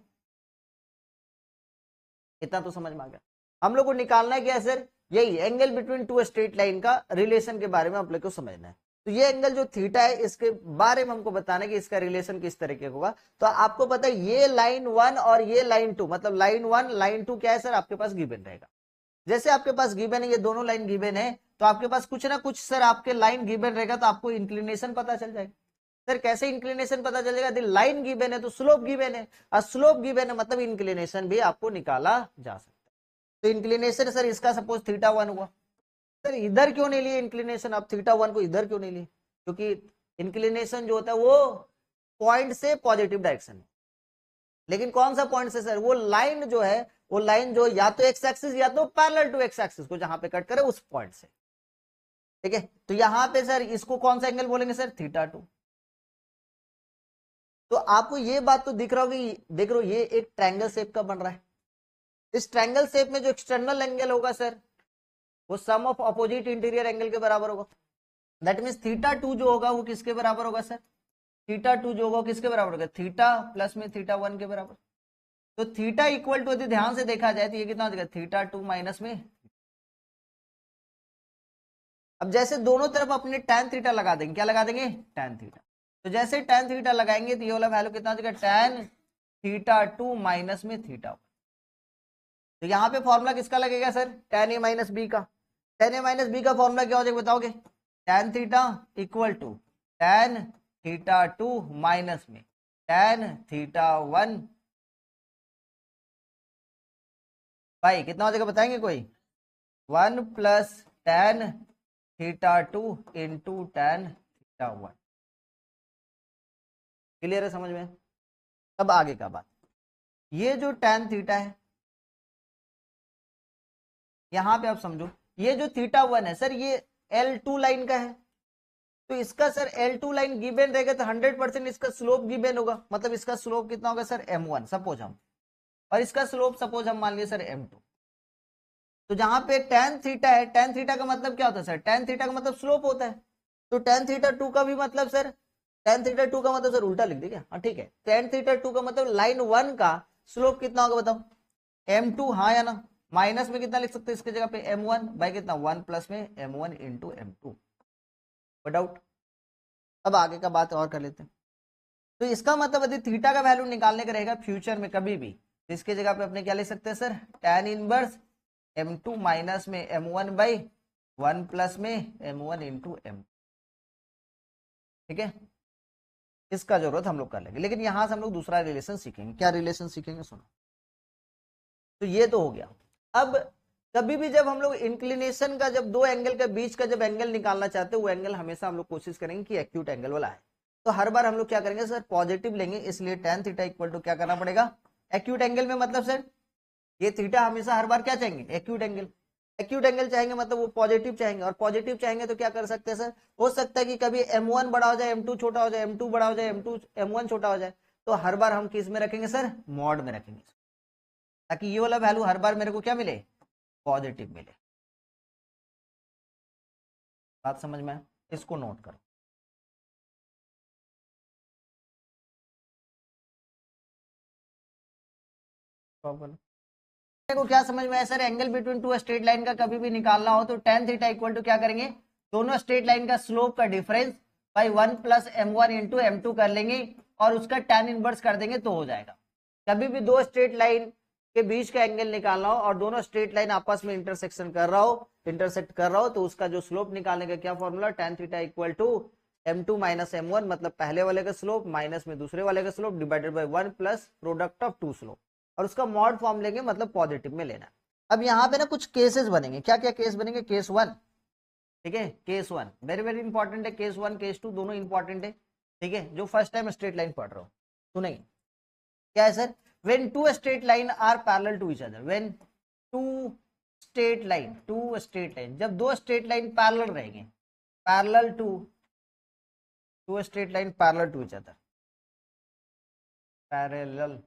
इतना तो समझ में आ गया। हम लोग को निकालना है क्या सर, यही angle between two straight line का रिलेशन के बारे में हम लोग को समझना है। तो ये एंगल जो थीटा है इसके बारे में हमको बताना है कि इसका रिलेशन किस तरीके का होगा। तो आपको पता है ये लाइन 1 और ये लाइन 2, मतलब लाइन 1 लाइन 2 क्या है सर, आपके पास गिवन रहेगा। जैसे आपके पास गिवन है, ये दोनों लाइन गिवन है, तो आपके पास कुछ ना कुछ सर आपके लाइन गिवन रहेगा, तो आपको इंक्लिनेशन पता चल जाएगा। सर कैसे इंक्लिनेशन पता चलेगा, यदि लाइन गिवन है तो स्लोप गिवन है, और स्लोप गिवन है मतलब इंक्लिनेशन भी आपको निकाला जा सकता है। तो इंक्लिनेशन सर इसका सपोज θ1 हुआ, सर इधर क्यों नहीं लिए इंक्लिनेशन, आप θ1 को इधर क्यों नहीं लिए, क्योंकि इंक्लिनेशन जो होता है वो पॉइंट से पॉजिटिव डायरेक्शन है। लेकिन कौन सा पॉइंट से सर, वो लाइन जो है, वो लाइन जो या तो एक्स एक्सिस या तो पैरेलल टू एक्स एक्सिस को जहां पे कट करे उस पॉइंट से, ठीक है। तो यहां पे सर इसको कौन सा एंगल बोलेंगे सर, θ2। तो आपको ये बात तो दिख रहा होगी, देख रहे हो ये एक ट्रायंगल शेप का बन रहा है। इस ट्रायंगल शेप में जो एक्सटर्नल एंगल होगा सर, वो सम ऑफ अपोजिट इंटीरियर एंगल के बराबर होगा। दैट मींस θ2 जो होगा वो किसके बराबर होगा सर, θ2 जो होगा किसके बराबर होगा, थीटा प्लस में θ1 के बराबर। तो थीटा इक्वल टू, यदि ध्यान से देखा जाए तो ये कितना हो जाएगा, θ2 माइनस में, अब जैसे दोनों तरफ अपने tan थीटा लगा देंगे, क्या लगा देंगे, tan थीटा। तो जैसे tan थीटा लगाएंगे तो ये वाला वैल्यू कितना हो जाएगा, tan थीटा 2 माइनस में थीटा। तो यहाँ पे फॉर्मूला किसका लगेगा sir, tan a minus b का। tan a माइनस बी का फॉर्मूला क्या हो जाएगा बताओगे, tan theta equal to tan theta 2 minus में tan थीटा 1 भाई कितना हो जाएगा बताएंगे कोई, 1 plus tan theta 2 into tan theta 1। Clear है समझ में। अब आगे का बात, ये जो tan थीटा है यहां पे आप समझो, ये जो थीटा 1 है सर ये L2 लाइन का है, तो इसका सर L2 लाइन गिवन रहेगा तो 100% इसका स्लोप गिवन होगा, मतलब इसका स्लोप कितना होगा सर m1 सपोज हम, और इसका स्लोप सपोज हम मान लिए सर m2। तो जहां पे tan थीटा है, tan थीटा का मतलब क्या होता है सर, tan थीटा का मतलब स्लोप होता है, तो tan थीटा 2 का भी मतलब सर, tan थीटा 2 का मतलब सर उल्टा लिख दे क्या, हाँ ठीक है, tan थीटा 2 का मतलब लाइन 1 का स्लोप कितना होगा बताओ, m2, हाँ या ना, माइनस में कितना लिख सकते हैं इसके जगह पे m1 बाई कितना 1 प्लस में m1 इंटू m2। डाउट। अब आगे का बात और कर लेते हैं। तो इसका मतलब यदि थीटा का वैल्यू निकालने का रहेगा फ्यूचर में कभी भी, तो इसके जगह पे अपने क्या लिख सकते हैं sir, tan inverse m2 minus में m1 बाई 1 प्लस में m1 इंटू m। ठीक है, इसका जरूरत हम लोग कर लेंगे, लेकिन यहां से हम लोग दूसरा रिलेशन सीखेंगे। क्या रिलेशन सीखेंगे सुनो। तो ये तो हो गया। अब कभी भी जब हम लोग इंक्लिनेशन का, जब दो एंगल के बीच का जब एंगल निकालना चाहते हैं, वो एंगल हमेशा हम लोग कोशिश करेंगे कि एक्यूट एंगल वाला है। तो हर बार हम लोग क्या करेंगे सर, पॉजिटिव लेंगे, इसलिए tan थीटा इक्वल टू क्या करना पड़ेगा, एक्यूट एंगल में, मतलब सर ये थीटा हमेशा हर बार क्या चाहेंगे, एक्यूट एंगल। एक्यूट एंगल चाहेंगे मतलब वो पॉजिटिव चाहेंगे, और पॉजिटिव चाहेंगे तो क्या कर सकते हैं सर, हो सकता है कि कभी m1 बड़ा हो जाए, m2 छोटा हो जाए, m2 बड़ा हो जाए, m1 छोटा हो जाए। तो हर बार हम किस में रखेंगे सर, मॉड में रखेंगे, ताकि ये वाला वैल्यू हर बार मेरे को क्या मिले, पॉजिटिव मिले। बात समझ में, इसको नोट करो। को क्या समझ में आया sir, angle between two straight line का कभी भी निकालना हो तो tan थीटा इक्वल टू क्या करेंगे, दोनों स्ट्रेट लाइन का स्लोप का difference by 1 plus m1 into m2 कर लेंगे, और उसका tan इनवर्स कर देंगे तो हो जाएगा। कभी भी दो स्ट्रेट लाइन के बीच का एंगल निकालना हो और दोनों स्ट्रेट लाइन आपस में इंटरसेक्ट कर रहा हो तो उसका जो स्लोप निकालने का क्या formula, tan theta equal to m2 minus m1, मतलब पहले वाले का स्लोप माइनस में दूसरे वाले का slope divided by 1 plus product of two slope, और उसका मॉड फॉर्म लेंगे, मतलब पॉजिटिव में लेना। अब यहाँ पे ना कुछ केसेस बनेंगे, क्या क्या केस बनेंगे, केस 1, ठीक है, केस 1 वेरी वेरी इंपॉर्टेंट है, केस 1 केस 2 दोनों इंपॉर्टेंट है, ठीक है, जो फर्स्ट टाइम स्ट्रेट लाइन पढ़ रहा हो सुनेंगे। क्या है sir, when two straight line are parallel to each other, when two straight line, जब दो स्ट्रेट लाइन पैरेलल रहेंगे, parallel two straight line parallel to each other, parallel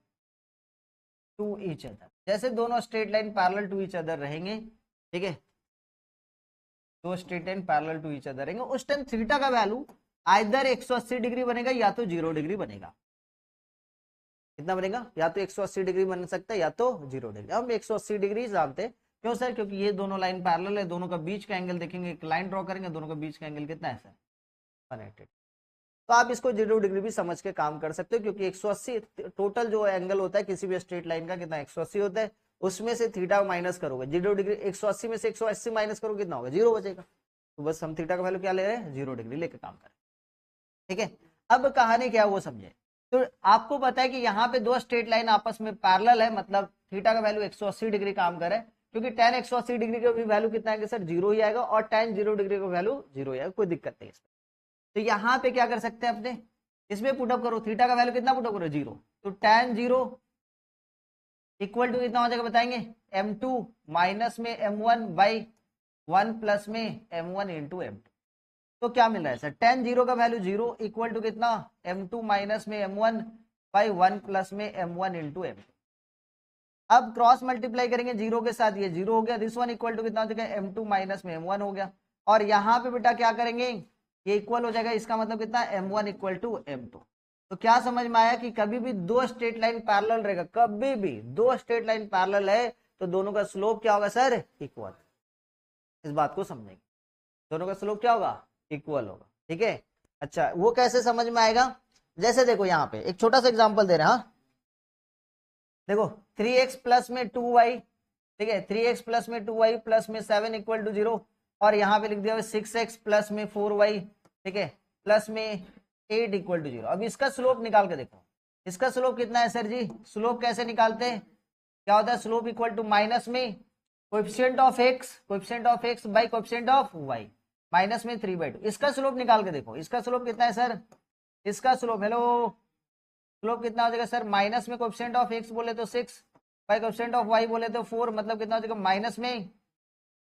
to each other, जैसे दोनों straight line parallel to each other रहेंगे, ठीक है, दो straight line parallel to each other रहेंगे, उस टाइम थीटा का वैल्यू आइदर 180 डिग्री बनेगा या तो 0 डिग्री बनेगा। कितना बनेगा, या तो 180 डिग्री बन सकता है या तो 0 डिग्री। हम 180 डिग्री जानते हैं, क्यों सर, क्योंकि ये दोनों लाइन पैरेलल है, दोनों का बीच का एंगल देखेंगे, एक लाइन ड्रॉ करेंगे, दोनों का बीच का एंगल कितना है सर, 180। तो आप इसको 0 डिग्री भी समझ के काम कर सकते हो, क्योंकि 180 टोटल जो एंगल होता है किसी भी स्ट्रेट लाइन का कितना 180 होता है, उसमें से थीटा माइनस करोगे 0 डिग्री, 180 में से 180 माइनस करोगे कितना होगा, 0 बचेगा। तो बस हम थीटा का वैल्यू क्या ले रहे हैं, 0 डिग्री लेके काम करें, ठीक है। अब कहानी क्या है वो समझे। तो आपको पता है कि यहाँ पे दो स्ट्रेट लाइन आपस में पैरेलल है, मतलब थीटा का वैल्यू 180 डिग्री काम करे, क्योंकि tan 180 डिग्री का भी वैल्यू कितना है सर, 0 ही आएगा, और tan 0 डिग्री का वैल्यू 0 ही आएगा, कोई दिक्कत नहीं इसमें। तो यहाँ पे क्या कर सकते हैं अपने, इसमें पुटअप करो, थीटा का वैल्यू कितना पुटअप करो, 0, तो tan 0 इक्वल टू कितना हो जाएगा बताएंगे, m2 माइनस में m1 बाई 1 प्लस में m1 इंटू m2। तो क्या मिल रहा है सर, tan 0 का वैल्यू 0 इक्वल टू कितना, m2 माइनस में m1 बाई 1 प्लस में m1 इंटू m2। अब क्रॉस मल्टीप्लाई करेंगे 0 के साथ, ये 0 हो गया, दिस वन इक्वल टू कितना हो जाएगा, m2 माइनस में m1 हो गया, और यहाँ पे बेटा क्या करेंगे, ये इक्वल हो जाएगा, इसका मतलब कितना, m1 इक्वल टू m2। तो क्या समझ में आया कि कभी भी दो स्ट्रेट लाइन पैरेलल रहेगा, कभी भी दो स्ट्रेट लाइन पैरेलल है तो दोनों का स्लोप क्या होगा सर, इक्वल। इस बात को समझेंगे। दोनों का स्लोप क्या होगा, इक्वल होगा। ठीक है, अच्छा वो कैसे समझ में आएगा, जैसे देखो यहाँ पे एक छोटा सा एग्जांपल दे रहे हैं। हाँ देखो 3x प्लस में 2y, ठीक है 3x प्लस में 2y प्लस में 7 इक्वल टू 0, और यहाँ पे लिख दिया 6x प्लस में 4y, ठीक है प्लस में 8 इक्वल टू 0। अब इसका स्लोप निकाल के देखो, इसका स्लोप कितना है सर जी, स्लोप कैसे निकालते हैं, क्या होता है स्लोप इक्वल टू माइनस में coefficient of x by coefficient of y minus में 3/2। इसका स्लोप निकाल के देखो, इसका स्लोप कितना है सर, इसका स्लोप हेलो स्लोप कितना हो जाएगा सर, माइनस में कोएफिशिएंट ऑफ x बोले तो 6 बाई कोएफिशिएंट ऑफ y बोले तो 4, मतलब कितना हो जाएगा माइनस में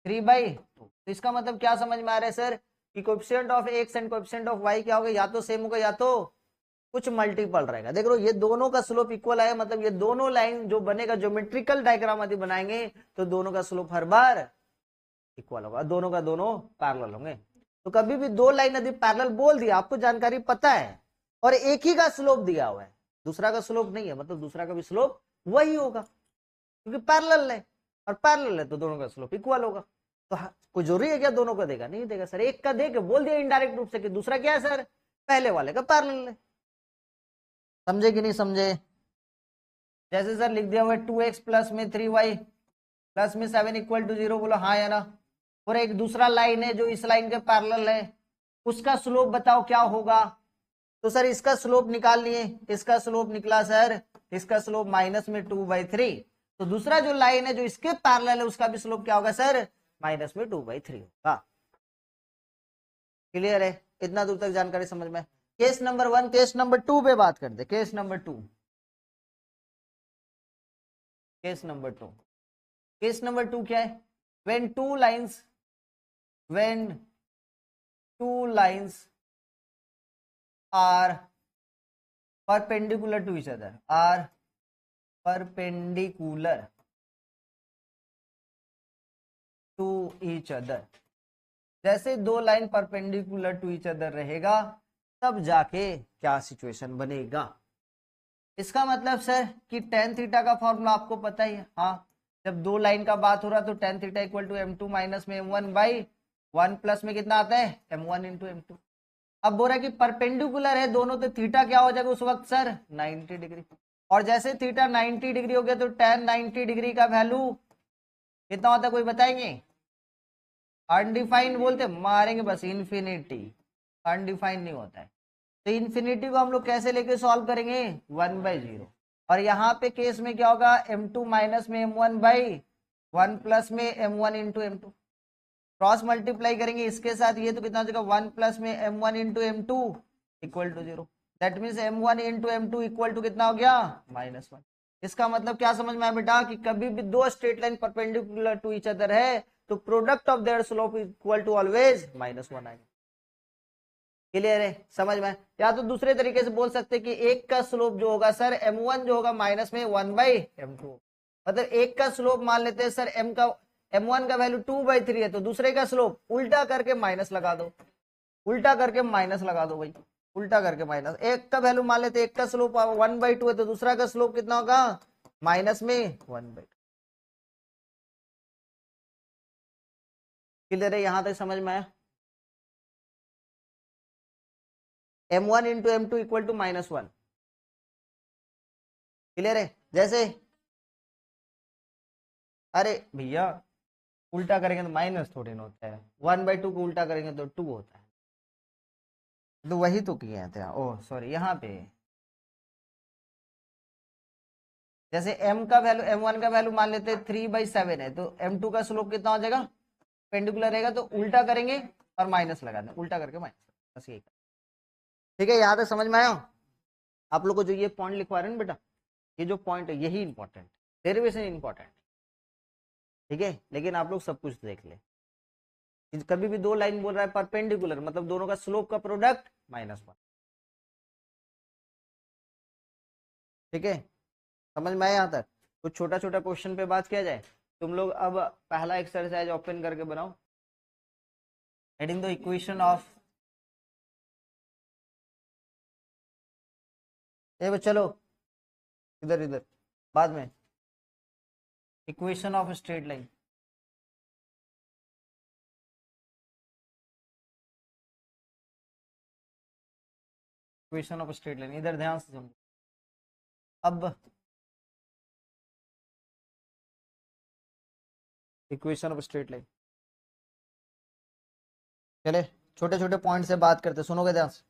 3/2। तो इसका मतलब क्या समझ में आ रहा है सर कि coefficient of x and coefficient of y क्या होगा, या तो सेम होगा या तो कुछ मल्टीपल रहेगा। देख लो ये दोनों का स्लोप इक्वल है, मतलब ये दोनों लाइन जो बनेगा ज्योमेट्रिकल डायग्राम यदि बनाएंगे तो दोनों का स्लोप हर बार इक्वल होगा, दोनों का दोनों पैरेलल होंगे। तो कभी भी दो लाइन यदि पैरेलल बोल दिया, आपको जानकारी पता है, और एक ही का स्लोप दिया हुआ है, दूसरा का स्लोप नहीं है, मतलब दूसरा का भी स्लोप वही होगा क्योंकि पैरेलल है, और पैरेलल है तो दोनों का स्लोप इक्वल होगा। तो कोई जरूरी है क्या दोनों का देगा, नहीं देगा सर, एक का दे के बोल दिया इनडायरेक्ट रूप से कि दूसरा क्या है सर, पहले वाले का पैरेलल है। समझे कि नहीं समझे, जैसे सर लिख दिया हुआ है 2x प्लस में 3y प्लस में 7 इक्वल टू 0, बोलो हाँ या ना। और एक दूसरा लाइन है जो इस लाइन के पैरेलल है, उसका स्लोप बताओ क्या होगा। तो सर इसका स्लोप निकाल लिए, इसका स्लोप निकला सर, इसका स्लोप माइनस में 2/3। तो दूसरा जो लाइन है जो इसके पैरेलल है उसका भी स्लोप क्या होगा सर, माइनस में 2/3 होगा। क्लियर है, इतना दूर तक जानकारी समझ में। केस नंबर 1, केस नंबर 2 पे बात करते, case number 2, case number 2, case number 2 क्या है, when two lines are perpendicular to each other, are perpendicular to each other, जैसे दो line perpendicular to each other रहेगा तब जाके क्या सिचुएशन बनेगा। इसका मतलब सर कि tan थीटा का फॉर्मूला आपको पता ही है। हाँ जब दो लाइन का बात हो रहा तो tan theta equal to m2 minus में m1 बाई 1 प्लस में कितना आता है m1 इंटू m2। अब बोल रहा है कि परपेंडिकुलर है दोनों, तो थीटा क्या हो जाएगा उस वक्त सर 90 डिग्री, और जैसे थीटा 90 डिग्री हो गया तो tan 90 डिग्री का वैल्यू कितना होता है कोई बताएंगे, अनडिफाइंड बोलते मारेंगे बस, इन्फिनिटी, अनडिफाइंड नहीं होता है। तो इन्फिनिटी को हम लोग कैसे लेके सॉल्व करेंगे 1/0, और यहाँ पे केस में क्या होगा m2 माइनस में m1 बाई 1 प्लस में m1 into m2, cross multiply करेंगे इसके साथ, ये तो कितना हो जाएगा 1 प्लस में m1 into m2 equal to 0, that means m1 into m2 equal to कितना हो गया -1। इसका मतलब क्या समझ में आया बेटा कि कभी भी दो straight line perpendicular to each other है तो product of their slope equal to always -1 आएगा। क्लियर है, समझ में। या तो दूसरे तरीके से बोल सकते कि एक का स्लोप जो होगा सर m1 जो होगा माइनस में 1/m2, मतलब एक का स्लोप मान लेते हैं सर m1 का वैल्यू 2/3 है, तो दूसरे का स्लोप उल्टा करके माइनस लगा दो, उल्टा करके माइनस लगा दो भाई, उल्टा करके माइनस। एक का वैल्यू मान लेते, एक का स्लोप 1/2 है तो दूसरा का स्लोप कितना होगा माइनस में 1/2। क्लियर है, यहां तक समझ में आया। m1 into m2 equal to -1। Clear है, जैसे अरे भैया उल्टा करेंगे तो माइनस थोड़ी ना होता है, 1/2 को उल्टा करेंगे तो 2 होता है, तो वही तो किए थे। ओह सॉरी, यहाँ पे जैसे m का वैल्यू m1 का वैल्यू मान लेते हैं 3/7 है, तो m2 का स्लोप कितना हो जाएगा, पेंडिकुलर रहेगा तो उल्टा करेंगे और माइनस लगा दें, उल्टा करके माइनस, बस यही। ठीक है, यहाँ तक समझ में आया। आप लोग को जो ये पॉइंट लिखवा रहे हैं ना बेटा, ये जो पॉइंट है यही इंपॉर्टेंट, डेरिवेशन इंपॉर्टेंट, ठीक है, लेकिन आप लोग सब कुछ देख ले। कभी भी दो लाइन बोल रहा है परपेंडिकुलर मतलब दोनों का स्लोप का प्रोडक्ट -1। ठीक है, समझ में आया यहाँ तक। कुछ छोटा छोटा क्वेश्चन पे बात किया जाए। तुम लोग अब पहला एक्सरसाइज ओपन करके बनाओ, हेडिंग द इक्वेशन ऑफ, ये चलो इधर इधर बाद में, equation of straight line. Equation of straight line, इधर ध्यान से समझो। अब इक्वेशन ऑफ स्ट्रेट लाइन, चले छोटे छोटे पॉइंट से बात करते, सुनोगे ध्यान से,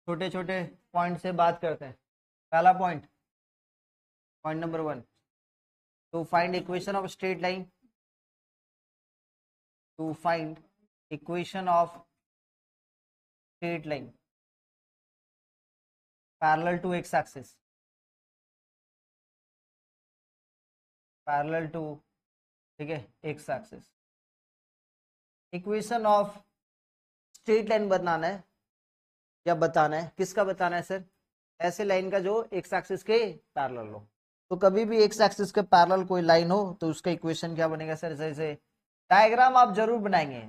छोटे छोटे पॉइंट से बात करते हैं। पहला point, point number 1, to find equation of straight line, to find equation of straight line parallel to x axis, parallel to, ठीक है, X axis. Equation of straight line बनाना है या बताना है, किसका बताना है सर? ऐसे लाइन का जो एक्स एक्सिस के पैरेलल हो। तो कभी भी एक्स एक्सिस के पैरेलल कोई लाइन हो तो उसका इक्वेशन क्या बनेगा सर? जैसे डायग्राम आप जरूर बनाएंगे।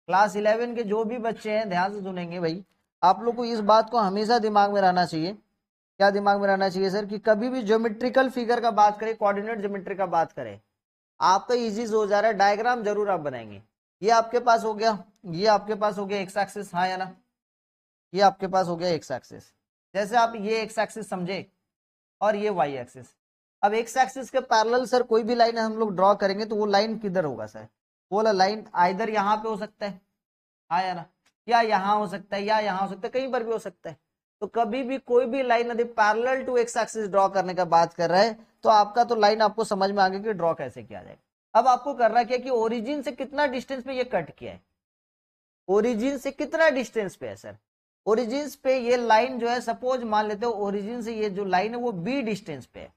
क्लास 11 के जो भी बच्चे हैं ध्यान से सुनेंगे भाई, आप लोग को इस बात को हमेशा दिमाग में रहना चाहिए। क्या दिमाग में रहना चाहिए सर? कि कभी भी ज्योमेट्रिकल फिगर का बात करें, कोऑर्डिनेट ज्योमेट्री का बात करें, आपका इजी हो जा रहा है, डायग्राम जरूर आप बनाएंगे। ये आपके पास हो गया, ये आपके पास हो गया एक्स एक्सिस, हाँ या ना? ये आपके पास हो गया एक्स एक्सिस। जैसे आप ये एक्स एक्सिस समझे और ये वाई एक्सिस। अब एक्स एक्सिस के पैरेलल सर कोई भी लाइन हम लोग ड्रॉ करेंगे तो वो लाइन किधर होगा सर? वो लाइन आइदर यहाँ पे हो सकता है, हाँ या ना, या यहाँ हो सकता है, या यहाँ हो सकता है, कहीं पर भी हो सकता है। तो कभी भी कोई भी लाइन यदि parallel to x axis draw करने का बात कर रहा है तो आपका तो लाइन आपको समझ में आ गया कि ड्रॉ कैसे किया जाएगा। अब आपको करना क्या कि ओरिजिन से कितना डिस्टेंस पे ये कट किया है, ओरिजिन से कितना डिस्टेंस पे है सर? ओरिजिन पे ये लाइन जो है, सपोज मान लेते हो ओरिजिन से ये जो लाइन है वो बी डिस्टेंस पे है,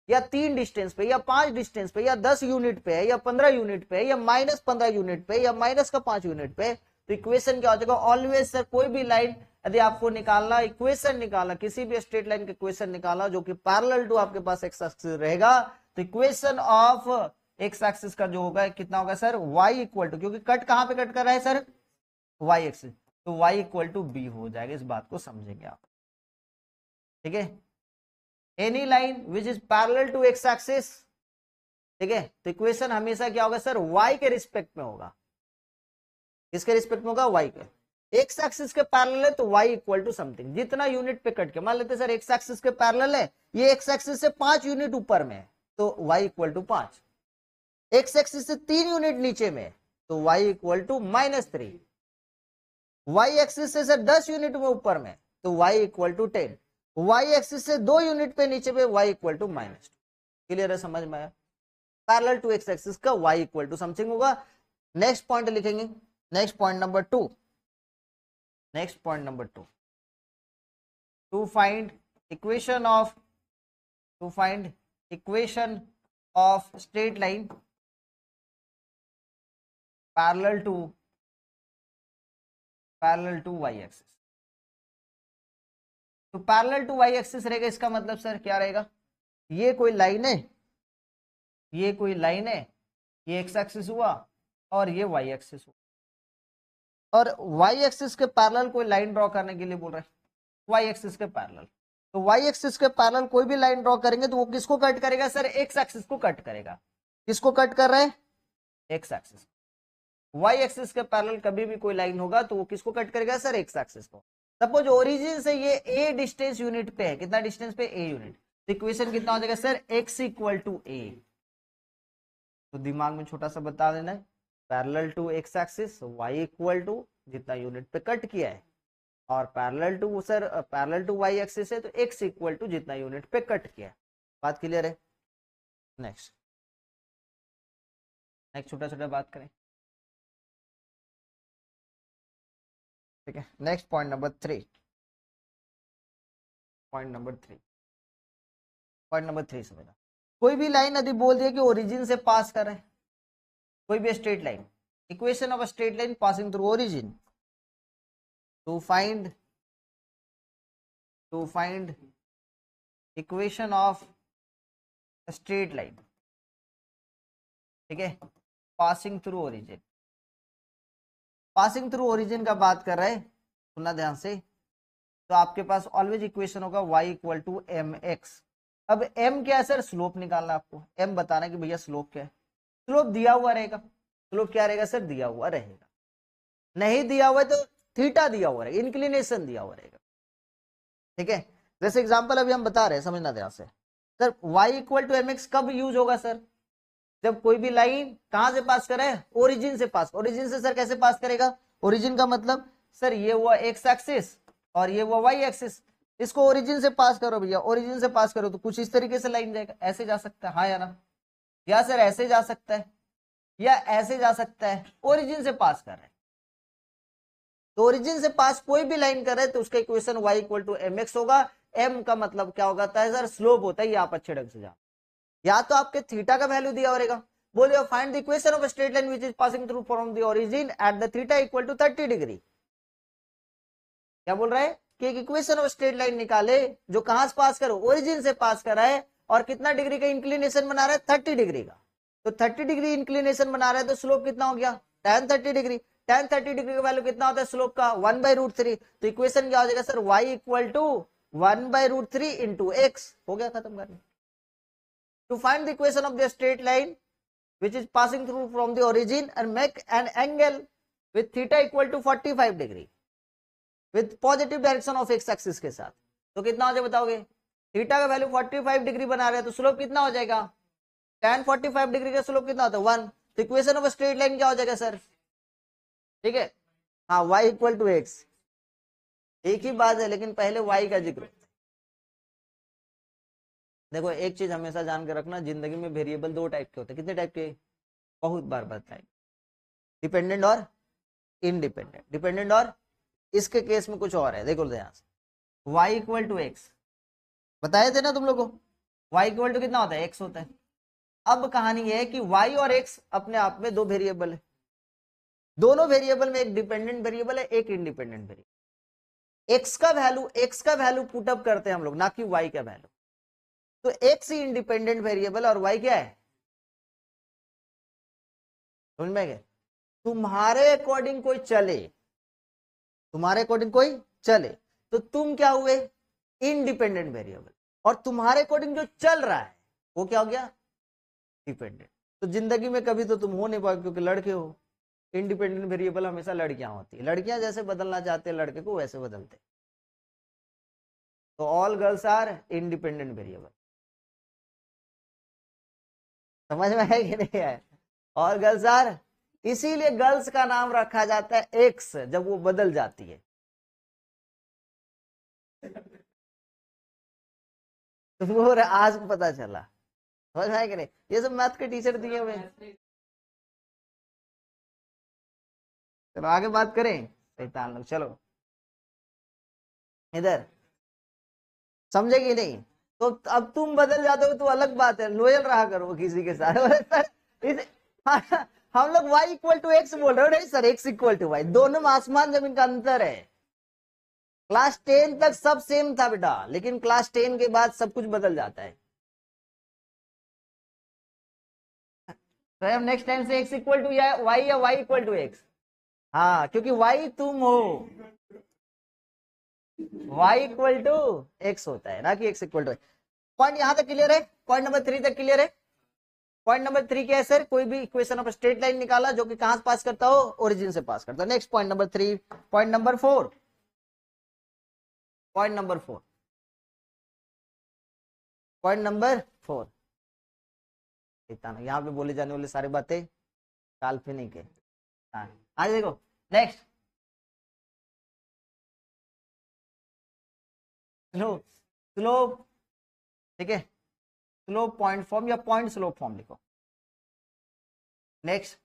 या 3 डिस्टेंस पे, या 5 डिस्टेंस पे, या 10 यूनिट पे है, या 15 यूनिट पे है, या -15 यूनिट पे, या -5 यूनिट पे। तो इक्वेशन क्या हो जाएगा? ऑलवेज सर कोई भी लाइन यदि आपको निकालना, इक्वेशन निकालना, किसी भी स्ट्रेट लाइन का इक्वेशन निकालना जो कि पैरेलल टू आपके पास एक्स एक्सिस रहेगा, तो इक्वेशन ऑफ एक्स एक्सिस का जो होगा कितना होगा सर? y इक्वल टू, क्योंकि कट कहां पे कट कर रहा है सर? y एक्सिस, तो y इक्वल टू बी हो जाएगा। इस बात को समझेंगे आप, ठीक है? Any line which is parallel to x axis, ठीक है, तो इक्वेशन हमेशा क्या होगा सर? y के रिस्पेक्ट में होगा। किसके रिस्पेक्ट में होगा? y के। एक्स एक्सिस के पैरेलल है तो y इक्वल टू समथिंग, जितना यूनिट पे कट के, मान लेते सर एक्स एक्सिस के पैरेलल है, ये एक्स एक्सिस से 5 यूनिट ऊपर में है तो y equal to 5, x axis से 3 यूनिट नीचे में तो y equal to -3, y axis से सर 10 यूनिट में ऊपर में तो y equal to 10, y axis से 2 यूनिट पे नीचे पे y इक्वल टू -2। क्लियर है? समझ में आया? पैरेलल टू एक्स एक्सिस का y इक्वल टू समथिंग होगा। नेक्स्ट पॉइंट लिखेंगे, next point number 2, next point number 2, to find equation of, to find equation of straight line parallel to y axis. तो parallel to y axis रहेगा, इसका मतलब sir क्या रहेगा? ये कोई लाइन है, ये कोई लाइन है, ये x एक्सिस हुआ और ये y एक्सिस हुआ, और y एक्सिस के पैरेलल कोई लाइन ड्रॉ करने के लिए बोल रहे हैं, y एक्सिस के पैरेलल। तो y एक्सिस के पैरेलल कोई भी लाइन ड्रॉ करेंगे तो वो किसको कट करेगा सर? x एक्सिस को कट करेगा। किसको कट कर रहे हैं? x axis. y एक्सिस के पैरेलल कभी भी कोई लाइन होगा तो वो किसको कट करेगा सर? x एक्सिस को। सपोज ओरिजिन से ये a डिस्टेंस यूनिट पे है, कितना डिस्टेंस पे? a unit. तो इक्वेशन कितना हो जाएगा sir? x equal to a। तो दिमाग में छोटा सा बता देना है, parallel to x axis y equal to जितना यूनिट पे कट किया है, और parallel to sir parallel to y axis है तो x इक्वल टू जितना यूनिट पे कट किया है। बात क्लियर है? नेक्स्ट छोटा छोटा बात करें, ठीक है? Next point number 3, point number 3, point number 3 समझना। कोई भी लाइन यदि बोल दिया कि ओरिजिन से पास कर रहे हैं, कोई भी straight line, equation of straight line passing through origin, to find equation of straight line, ठीक है, passing through origin. Passing through origin का बात कर रहे हैं, सुनना ध्यान से। तो आपके पास ऑलवेज इक्वेशन होगा y इक्वल टू mx। अब m क्या है सर? स्लोप निकालना आपको, m बताना कि भैया स्लोप क्या है। स्लोप दिया हुआ रहेगा, स्लोप क्या रहेगा सर? दिया हुआ रहेगा। नहीं दिया हुआ है तो थीटा दिया हुआ रहेगा, इंक्लिनेशन दिया हुआ रहेगा। ठीक है, जैसे एग्जांपल अभी हम बता रहे हैं, समझना ध्यान से। Sir y equal to m x कब यूज होगा सर? जब कोई भी लाइन कहां से पास करे, ओरिजिन से पास। ओरिजिन से सर कैसे पास करेगा? ओरिजिन का मतलब सर ये हुआ एक्स एक्सिस और ये हुआ वाई एक्सिस, इसको ओरिजिन से पास करो भैया, ओरिजिन से पास करो तो कुछ इस तरीके से लाइन जाएगा, ऐसे जा सकता है हाँ या ना, या सर ऐसे जा सकता है या ऐसे जा सकता है, ओरिजिन से पास कर रहे हैं। तो ओरिजिन से पास कोई भी लाइन कर रहे हैं तो उसका equation y equal to m x होगा। m का मतलब क्या होगा है सर? स्लोप होता है। ये आप अच्छे ढंग से जान, या तो आपके थीटा का वैल्यू दिया होगा, बोलिए find the equation of straight line which is passing through from the origin at the theta equal to 30 degree. क्या बोल रहा है कि एक इक्वेशन ऑफ स्ट्रेट लाइन निकाले जो कहां से पास करो, ओरिजिन से पास कर रहा है और कितना डिग्री का इंक्लिनेशन बना रहा है? 30 डिग्री का। तो 30 डिग्री इंक्लिनेशन बना रहा है तो स्लोप कितना हो गया? tan 30 degree. tan 30 डिग्री का वैल्यू कितना होता है स्लोप का? 1/√3। तो इक्वेशन क्या हो जाएगा sir? y equal to 1/√3 into x. हो गया, खत्म करना। To find the equation of the straight line which is passing through from the origin and make an angle with theta equal to 45 degree with positive direction of x axis के साथ। तो कितना हो जाए बताओगे? थीटा का value 45 degree बना रहे हैं तो स्लोप कितना हो जाएगा? tan 45 डिग्री का स्लोप कितना होता है? 1। तो इक्वेशन ऑफ स्ट्रेट लाइन क्या हो जाएगा सर? ठीक है, हाँ y इक्वल टू एक्स। एक ही बात है लेकिन पहले y का जिक्र। देखो एक चीज हमेशा जान के रखना, जिंदगी में वेरिएबल दो टाइप के होते हैं। कितने टाइप के? बहुत बार बताए, डिपेंडेंट और इंडिपेंडेंट। डिपेंडेंट और इसके केस में कुछ और है, देखो ध्यान से। y इक्वल टू एक्स बताए थे ना तुम लोगों को, y इक्वल टू कितना होता है? x होता है। अब कहानी यह है कि y और x अपने आप में दो वेरिएबल है। दोनों वेरिएबल में एक डिपेंडेंट वेरिएबल है, एक इंडिपेंडेंट वेरिएबल। x का वैल्यू पुट अप करते हैं हम लोग, ना कि y का वैल्यू। तो x ही इंडिपेंडेंट वेरिएबल और y क्या है? समझ में गए? तुम्हारे अकॉर्डिंग कोई चले, तुम्हारे अकॉर्डिंग कोई चले तो तुम क्या हुए? Independent variable. और तुम्हारे अकॉर्डिंग जो चल रहा है वो क्या हो गया? डिपेंडेंट। तो जिंदगी में कभी तो तुम हो नहीं पाओगे क्योंकि लड़के हो। इंडिपेंडेंट वेरिएबल हमेशा लड़कियां होती है, लड़कियां जैसे बदलना चाहते हैं लड़के को वैसे बदलते। तो all girls are independent variable. समझ में है कि नहीं है? और गर्ल्स आर, इसीलिए गर्ल्स का नाम रखा जाता है एक्स जब वो बदल जाती है। तुमको आज पता चला, समझ में है कि नहीं? ये सब मैथ के टीचर दिए हुए। चलो आगे बात करें शैतान लोग। चलो इधर समझे कि नहीं? तो अब तुम बदल जाते हो तो अलग बात है, लोयल रहा करो किसी के साथ। हम लोग y इक्वल टू एक्स बोल रहे हो, नहीं sir x equal to y। दोनों में आसमान जमीन का अंतर है। क्लास 10 तक सब सेम था बेटा, लेकिन क्लास 10 के बाद सब कुछ बदल जाता है। तो हम नेक्स्ट टाइम से x इक्वल टू y या y इक्वल टू x। हाँ, क्योंकि y तुम हो, y इक्वल टू x होता है ना कि x इक्वल टू। पॉइंट यहां तक क्लियर है? पॉइंट नंबर 3 तक क्लियर है? पॉइंट नंबर 3 क्या है सर? कोई भी इक्वेशन ऑफ स्ट्रेट लाइन निकाला जो कि कहां से पास करता हो? ओरिजिन से पास करता हो। Next point number 3। Point number 4। Point number 4। Point number 4। यहाँ पे बोले जाने वाली सारी बातें काल्पनिक है। आज देखो नेक्स्ट, स्लोप। ठीक है, स्लोप पॉइंट फॉर्म या पॉइंट स्लोप फॉर्म लिखो। Next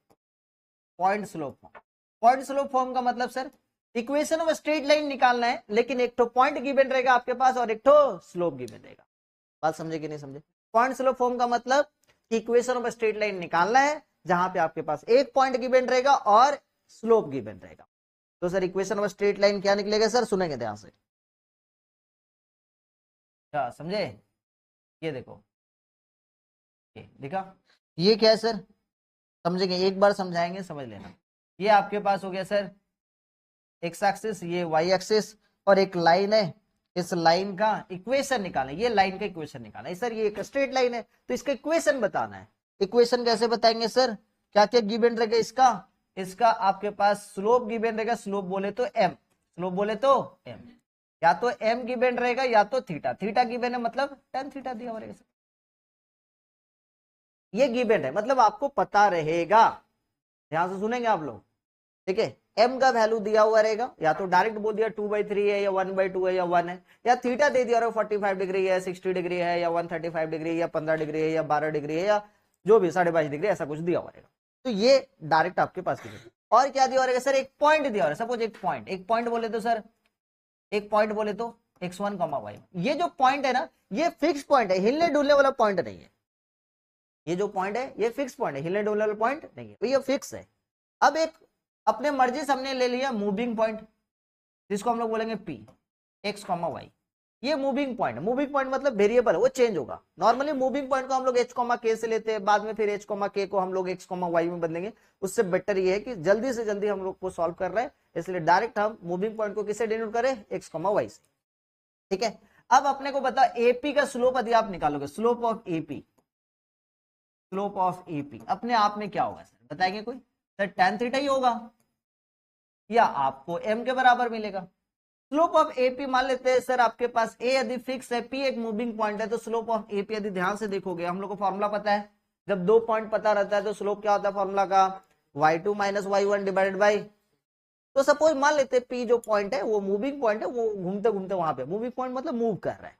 point slope form. Point slope form का मतलब sir equation of straight line निकालना है, लेकिन एक तो पॉइंट गिवन रहेगा आपके पास और एक तो स्लोप गिवन रहेगा। बात समझे कि नहीं समझे? पॉइंट स्लोप फॉर्म का मतलब इक्वेशन ऑफ स्ट्रेट लाइन निकालना है जहां पे आपके पास एक पॉइंट गिवन रहेगा और स्लोप गिवन रहेगा। तो sir equation of straight line क्या निकलेगा सर? सुनेंगे ध्यान से, क्या समझे? ये देखो, ये देखा, ये क्या है सर? समझेंगे, एक बार समझाएंगे, समझ लेना। ये आपके पास हो गया सर एक्स एक्सिस, ये वाई एक्सिस, और एक लाइन है। इस लाइन का इक्वेशन निकालना है, ये लाइन का इक्वेशन निकालना है सर। ये एक स्ट्रेट लाइन है तो इसका इक्वेशन बताना है। इक्वेशन कैसे बताएंगे सर? क्या क्या गिवन रहेगा इसका? इसका आपके पास स्लोप गिवन रहेगा, स्लोप बोले तो एम, स्लोप बोले तो एम, या तो एम गिवन रहेगा या तो थीटा, थीटा गिवन है मतलब टेन थीटा दिया रहेगा। ये गिवन है मतलब आपको पता रहेगा, ध्यान से सुनेंगे आप लोग, ठीक है। एम का वैल्यू दिया हुआ रहेगा, या तो डायरेक्ट बोल दिया 2/3 है या 1/2 है या 1 है, या थीटा दे दिया 45 डिग्री है, 60 डिग्री है, या 135 डिग्री या 15 डिग्री है या 12 डिग्री है, या जो भी 22.5 डिग्री, ऐसा कुछ दिया हुआ रहेगा। तो ये डायरेक्ट आपके पास है। और क्या दिया रहेगा सर, एक पॉइंट दिया रहेगा, सपोज एक पॉइंट, एक पॉइंट बोले तो सर, एक पॉइंट बोले तो x1, y, ये जो पॉइंट है ना, ये फिक्स पॉइंट है, हिलने डुलने वाला पॉइंट नहीं है। ये जो पॉइंट है ये फिक्स पॉइंट है, हिलने डुलने वाला पॉइंट नहीं है, तो ये फिक्स है। अब एक अपने मर्जी से हमने ले लिया मूविंग पॉइंट, जिसको हम लोग बोलेंगे P, x, y, ये मूविंग पॉइंट, मूविंग पॉइंट मतलब वेरिएबल है, वो चेंज होगा। नॉर्मली मूविंग पॉइंट को हम लोग h, k से लेते हैं, बाद में फिर h, k को हम लोग x, y में बदलेंगे। उससे बेटर ये है कि जल्दी से जल्दी हम लोग को सॉल्व कर रहे हैं, इसलिए डायरेक्ट हम मूविंग पॉइंट को किससे डिनोट करें, x, y से, ठीक है। अब अपने को बता AP का स्लोप यदि आप निकालोगे, slope of AP, slope of AP अपने आप में क्या होगा सर, बताएंगे कोई, सर tan थीटा ही होगा, या आपको m के बराबर मिलेगा। स्लोप ऑफ AP मान लेते हैं सर, आपके पास A यदि फिक्स है, P एक मूविंग पॉइंट है, तो स्लोप ऑफ AP यदि ध्यान से देखोगे, हम लोग को फॉर्मूला पता है, जब दो पॉइंट पता रहता है तो स्लोप क्या होता है फॉर्मूला का, y2 minus y1 divided by, तो सपोज मान लेते हैं P जो पॉइंट है वो मूविंग पॉइंट है, वो घूमते घूमते वहां पे, मूविंग पॉइंट मतलब मूव कर रहा है,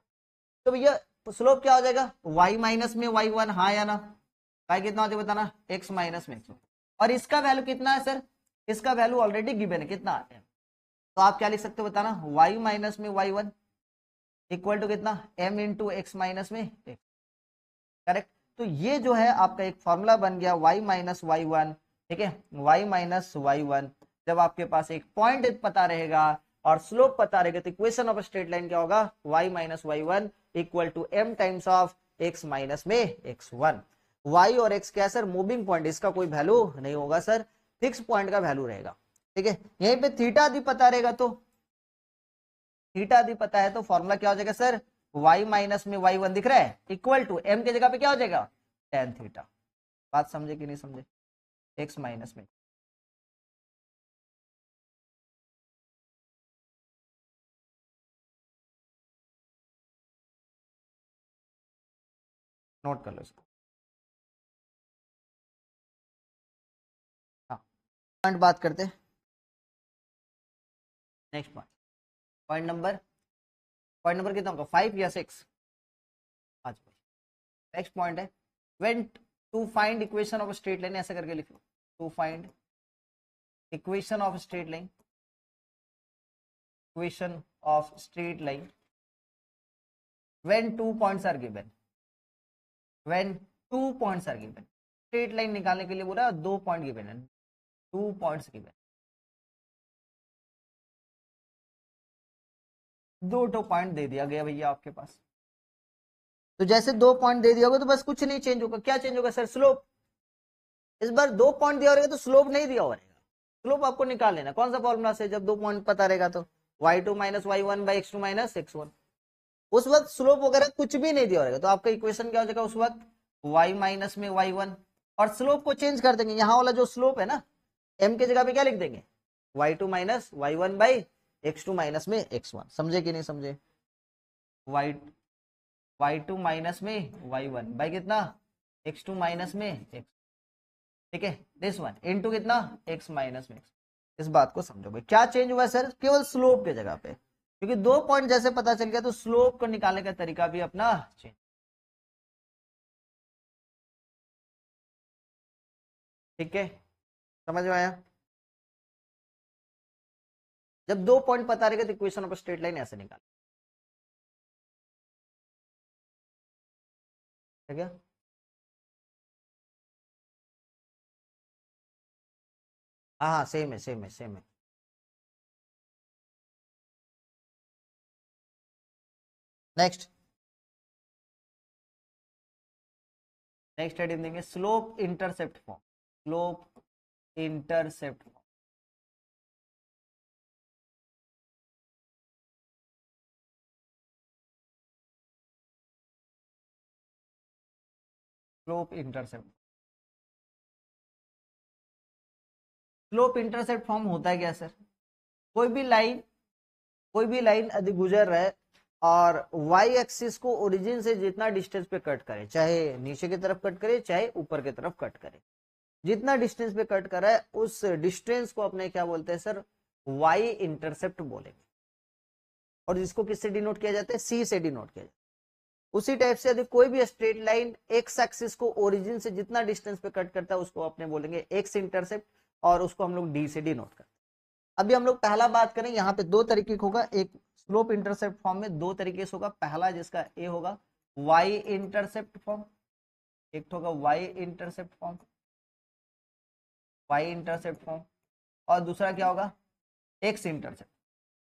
तो भैया स्लोप क्या हो जाएगा, y माइनस में y1, हाँ या ना, y कितना हो जाएगा बताना, x माइनस में x, और इसका वैल्यू कितना है सर, इसका वैल्यू ऑलरेडी गिवन है, कितना है, तो आप क्या लिख सकते हो बताना, y माइनस में y1 इक्वल टू कितना, m इंटू एक्स माइनस में x, करेक्ट। तो ये जो है आपका एक फॉर्मूला बन गया y माइनस y1, ठीक है, y माइनस y1, जब आपके पास एक पॉइंट पता रहेगा और स्लोप पता रहेगा, तो इक्वेशन ऑफ स्ट्रेट लाइन क्या होगा, y minus y1 equal to m times of x minus में x1। y और x क्या सर, मूविंग पॉइंट, इसका कोई वैल्यू नहीं होगा सर, फिक्स पॉइंट का वैल्यू रहेगा, ठीक है। यहीं पे थीटा भी पता रहेगा, तो थीटा भी पता है, तो फॉर्मूला क्या हो जाएगा सर, y माइनस में y1 दिख रहा है इक्वल टू m की जगह पे क्या हो जाएगा, tan थीटा। बात समझे कि नहीं समझे, x माइनस में, नोट कर लो इसको। हाँ, पॉइंट बात करते हैं, नेक्स्ट पॉइंट, पॉइंट नंबर कितना होगा, 5 या 6, आज नेक्स्ट पॉइंट है, when to find equation of straight line, ऐसा करके लिखो, to find equation of straight line, equation of straight line when two points are given, when two points are given, straight line निकालने के लिए बोला दो point given है, two points given, दो टो पॉइंट दे दिया गया भैया आपके पास, तो जैसे दो पॉइंट दे दिया होगा तो बस कुछ नहीं चेंज होगा, क्या चेंज होगा सर, स्लोप। इस बार दो पॉइंट दिया रहेगा तो स्लोप नहीं दिया हुआ रहेगा, स्लोप आपको निकाल लेना, कौन सा फॉर्मूला से, जब दो पॉइंट पता रहेगा तो y2 minus y1 by x2 minus x1, उस वक्त स्लोप वगैरह कुछ भी नहीं दिया रहेगा, तो आपका इक्वेशन क्या हो जाएगा उस वक्त, y माइनस में y1, और स्लोप को चेंज कर देंगे, यहाँ वाला जो स्लोप है ना, m की जगह पे क्या लिख देंगे, y2 minus y1 by x2 minus में x1, समझे कि नहीं समझे, y2 माइनस में y1 बाई कितना, x2 माइनस में x, ठीक है, दिस वन इनटू कितना, x माइनस में x, इस बात को समझोगे, क्या चेंज हुआ सर, केवल स्लोप के जगह पे, क्योंकि दो पॉइंट जैसे पता चल गया तो स्लोप को निकालने का तरीका भी अपना चेंज, ठीक है, समझ में आया। जब दो पॉइंट पता रहेगा तो इक्वेशन ऑफ स्ट्रेट लाइन ऐसे निकाल, ठीक है, हाँ हाँ सेम है, सेम है, सेम है। नेक्स्ट, नेक्स्ट हेडिंग देंगे slope intercept form, slope intercept form, slope intercept, slope intercept form होता है क्या सर? कोई भी लाइन यदि गुजर रहा है और वाई एक्सिस को ओरिजिन से जितना डिस्टेंस पे कट करे, चाहे नीचे की तरफ कट करे चाहे ऊपर की तरफ कट करे, जितना डिस्टेंस पे कट कर रहा है उस डिस्टेंस को अपने क्या बोलते हैं सर? वाई इंटरसेप्ट बोलेंगे। और जिसको किससे डिनोट किया जाता है? सी से डिनोट किया जाता है। उसी टाइप से यदि कोई भी स्ट्रेट लाइन एक्स एक्सिस को ओरिजिन से जितना डिस्टेंस पे कट करता है उसको अपने बोलेंगे एक्स इंटरसेप्ट, और उसको हम लोग डी से डिनोट करते हैं। अभी हम लोग पहला बात करें, यहाँ पे दो तरीके का होगा, एक स्लोप इंटरसेप्ट फॉर्म में दो तरीके से होगा। पहला जिसका ए होगा वाई इंटरसेप्ट फॉर्म, एक होगा y intercept form, y intercept form, और दूसरा क्या होगा? X intercept.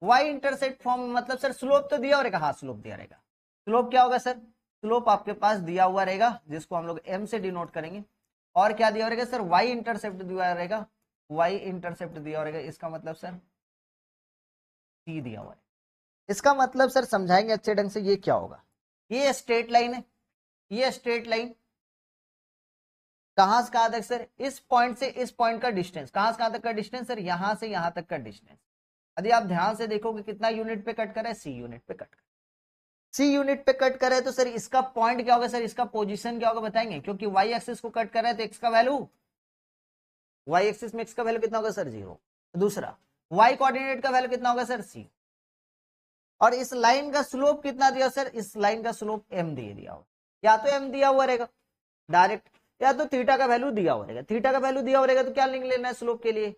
Y intercept form मतलब सर स्लोप तो दिया रहेगा, हाँ स्लोप दिया रहेगा। स्लोप क्या होगा सर? स्लोप आपके पास दिया हुआ रहेगा जिसको हम लोग एम से डिनोट करेंगे, और क्या दिया रहेगा सर? वाई इंटरसेप्ट दिया रहेगा, वाई इंटरसेप्ट दिया रहेगा, इसका मतलब सर सी दिया हुआ है। इसका मतलब सर समझाएंगे अच्छे ढंग से, ये क्या होगा? ये स्ट्रेट लाइन है, ये स्ट्रेट लाइन कहां से कहां तक सर? इस पॉइंट से इस पॉइंट का डिस्टेंस, कहां से कहां तक का डिस्टेंस सर? यहां से यहां तक का डिस्टेंस। यदि आप ध्यान से देखोगे कितना यूनिट पे कट कर रहा है? सी यूनिट पे कट कर, सी यूनिट पे कट कर रहा है, तो सर इसका पॉइंट क्या होगा सर? इसका पोजीशन क्या होगा बताएंगे? क्योंकि वाई एक्सिस को कट कर रहा है तो एक्स का वैल्यू, वाई एक्सिस में एक्स का वैल्यू कितना होगा सर? 0। दूसरा वाई कोऑर्डिनेट का वैल्यू कितना होगा सर? सी। और इस लाइन का स्लोप कितना दिया सर? इस लाइन का स्लोप एम दे दिया होगा, या तो एम दिया हुआ रहेगा डायरेक्ट, या तो थीटा का वैल्यू दिया हुआ रहेगा। थीटा का वैल्यू दिया हुआ रहेगा तो क्या लिंक लेना है स्लोप के लिए?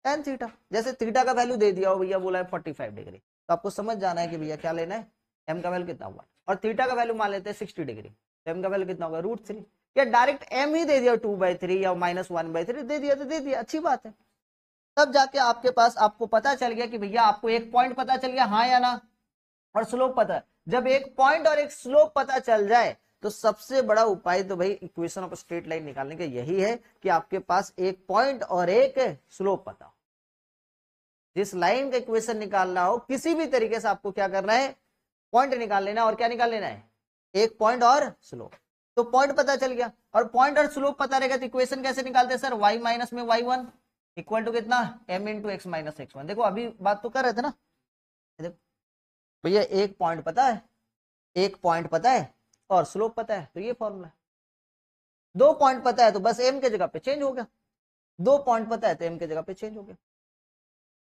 tan theta. जैसे थीटा का वैल्यू दे दिया हो भैया, बोला है 45 डिग्री, तो आपको समझ जाना है कि भैया क्या लेना है? एम का वैल्यू कितना हुआ, और थीटा का वैल्यू मान लेते हैं 60 डिग्री, तो एम का वैल्यू कितना होगा? √3। या डायरेक्ट एम ही दे दिया 2/3 या -1/3 दे दिया तो दे दिया, अच्छी बात है। तब जाके आपके पास आपको पता चल गया कि भैया आपको एक पॉइंट पता चल गया, हाँ या ना, और स्लोप पता है। जब एक पॉइंट और एक स्लोप पता चल जाए तो सबसे बड़ा उपाय तो भाई इक्वेशन ऑफ स्ट्रेट लाइन निकालने का यही है कि आपके पास एक पॉइंट और एक स्लोप पता हो। जिस लाइन का इक्वेशन निकालना हो किसी भी तरीके से आपको क्या करना है? पॉइंट निकाल लेना, और क्या निकाल लेना है? एक पॉइंट और स्लोप। तो पॉइंट पता चल गया और पॉइंट और स्लोप पता रहेगा, तो इक्वेशन कैसे निकालते हैं सर? y माइनस में y1 इक्वल टू कितना? m into x minus x1। देखो अभी बात तो कर रहे थे ना, देखो भैया एक पॉइंट पता है, एक पॉइंट पता है और स्लोप पता है, तो ये फॉर्मूला है। दो पॉइंट पता है तो बस m के जगह पे चेंज हो गया, दो पॉइंट पता है तो m के जगह पे चेंज हो गया।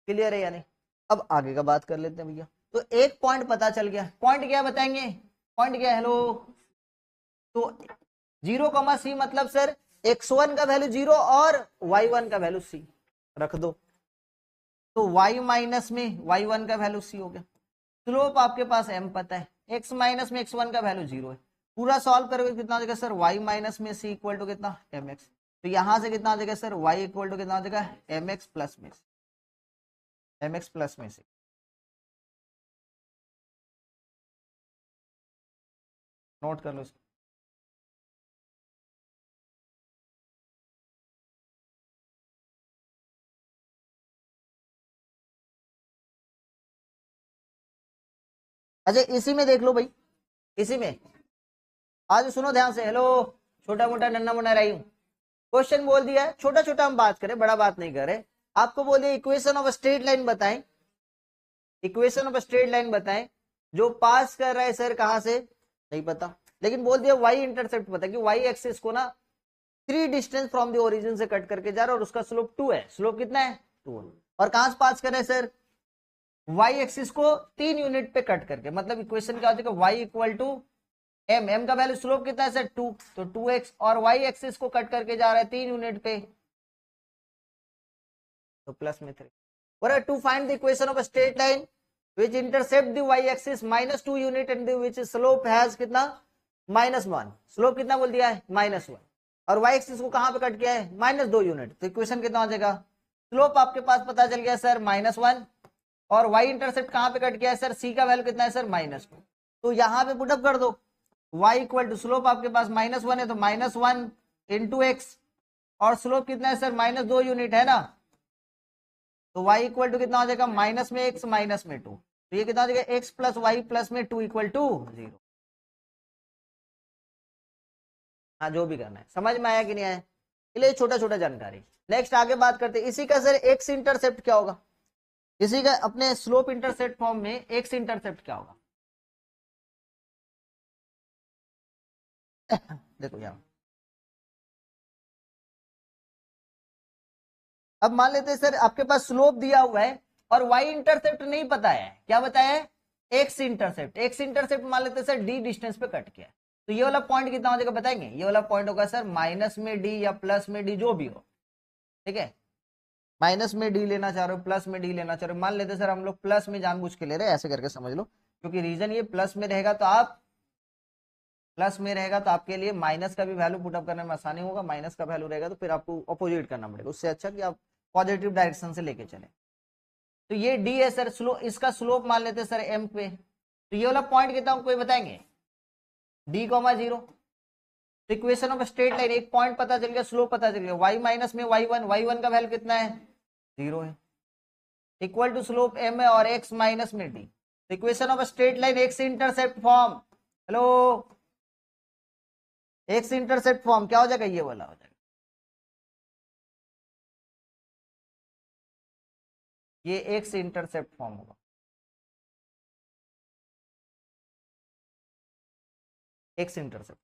क्लियर है या नहीं? अब आगे का बात कर लेते हैं भैया। तो एक पॉइंट पता चल गया, पॉइंट क्या बताएंगे? पॉइंट क्या? हेलो, तो 0,c मतलब सर x1 का वैल्यू 0 और y1 का वैल्यू c रख दो, तो y माइनस में y1 का वैल्यू c हो गया। स्लोप आपके पास m पता है, x माइनस में x1 का वैल्यू 0 है। पूरा सॉल्व करोगे कितना हो जाएगा सर? y माइनस में c इक्वल टू कितना? mx। तो यहां से कितना हो जाएगा सर? y इक्वल टू कितना हो जाएगा? mx प्लस में c, mx प्लस में c। नोट कर लो इसको। अच्छा इसी में देख लो भाई, इसी में आज सुनो ध्यान से। हेलो, छोटा मोटा नन्ना मुन्ना रही हूं, क्वेश्चन बोल दिया है, छोटा छोटा हम बात करें, बड़ा बात नहीं करे। आपको बोल दिया इक्वेशन ऑफ स्ट्रेट लाइन बताएं, इक्वेशन ऑफ स्ट्रेट लाइन बताएं जो पास कर रहा है सर कहां से? नहीं पता, लेकिन बोल दिया वाई इंटरसेप्ट पता कि वाई एक्सिस को ना 3 डिस्टेंस फ्रॉम द ओरिजिन से कट करके जा रहा है और उसका स्लोप 2 है। स्लोप कितना है? 2। और कहां से पास कर रहे हैं सर? वाई एक्सिस को 3 यूनिट पे कट करके, मतलब इक्वेशन क्या हो जाएगा? Y equal to m, m का वैल्यू स्लोप कितना है सर? 2, तो 2x, और वाई एक्सिस को कट करके जा रहा है 3 यूनिट पे, तो प्लस में 3। और to find the equation of straight line which intercept the y axis -2 unit and the which slope has कितना? -1। स्लोप कितना बोल दिया है? -1। और y एक्सिस को कहां पे कट किया है? -2 यूनिट। तो इक्वेशन कितना हो जाएगा? स्लोप आपके पास पता चल गया सर -1, और y इंटरसेप्ट कहां पे कट किया है सर? c का वैल्यू कितना है सर? -2। तो यहां पे पुटअप कर दो, y इक्वल टू स्लोप आपके पास -1 है तो -1 इंटू एक्स, और स्लोप कितना है सर? -2 यूनिट है ना, तो y इक्वल टू कितना हो जाएगा? माइनस में x माइनस में 2, तो ये कितना हो जाएगा? x प्लस वाई प्लस में 2 इक्वल टू 0। हाँ जो भी करना है, समझ में आया कि नहीं आया? लिए छोटा छोटा जानकारी। नेक्स्ट आगे बात करते हैं इसी का सर एक्स इंटरसेप्ट क्या होगा, इसी का अपने स्लोप इंटरसेप्ट फॉर्म में एक्स इंटरसेप्ट क्या होगा। देखो यहाँ अब मान लेते हैं सर आपके पास स्लोप दिया हुआ है और वाई इंटरसेप्ट नहीं पता है, क्या बताया है, एक्स इंटरसेप्ट। एक्स इंटरसेप्ट मान लेते हैं सर डी डिस्टेंस पे कट किया है, तो ये वाला पॉइंट कितना हो जाएगा बताएंगे, ये वाला पॉइंट होगा सर माइनस में डी या प्लस में डी जो भी हो, ठीक है। माइनस में डी लेना चाह रहे हो, प्लस में डी लेना चाह रहे हो, मान लेते सर हम लोग प्लस में जानबूझ के ले रहे हैं, ऐसे करके समझ लो, क्योंकि रीजन ये प्लस में रहेगा तो आप प्लस में रहेगा तो आपके लिए माइनस का भी वैल्यू पुटअप करने में आसानी होगा, माइनस का वैल्यू रहेगा तो फिर आपको अपोजिट करना पड़ेगा, उससे अच्छा कि आप पॉजिटिव डायरेक्शन से लेके चले। तो ये डी है सर, स्लो इसका स्लोप मान लेते सर एम पे, तो ये वाला पॉइंट कितना कोई बताएंगे, डी कॉमा जीरो। तो इक्वेशन ऑफ स्ट्रेट लाइन एक पॉइंट पता चल गया, स्लोप पता चल गया, वाई माइनस में वाई वन का वैल्यू कितना है, जीरो है, इक्वल टू स्लोप एम है और एक्स माइनस में D. Equation of straight line x intercept form, hello, x intercept form क्या हो जाएगा, ये वाला हो जाएगा, ये एक्स इंटरसेप्ट फॉर्म होगा, एक्स इंटरसेप्ट।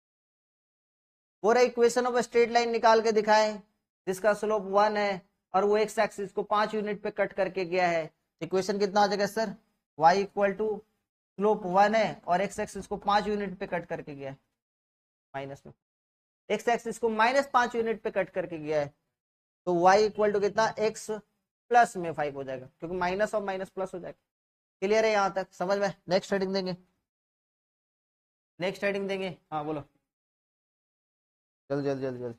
पूरा इक्वेशन ऑफ स्ट्रेट लाइन निकाल के दिखाएं जिसका स्लोप 1 है और वो एक्स एक्सिस को 5 यूनिट पे कट करके गया है, इक्वेशन कितना हो जाएगा sir, y equal to slope 1 है और एक्स एक्सिस को 5 यूनिट पे कट करके गया है, माइनस में एक्स एक्सिस को -5 यूनिट पे कट करके गया है, तो y इक्वल टू कितना, x प्लस में 5 हो जाएगा, क्योंकि माइनस और माइनस प्लस हो जाएगा। क्लियर है यहाँ तक, समझ में। नेक्स्ट हेडिंग देंगे, नेक्स्ट हेडिंग देंगे, हाँ बोलो, जल्द जल्द जल्द जल्द।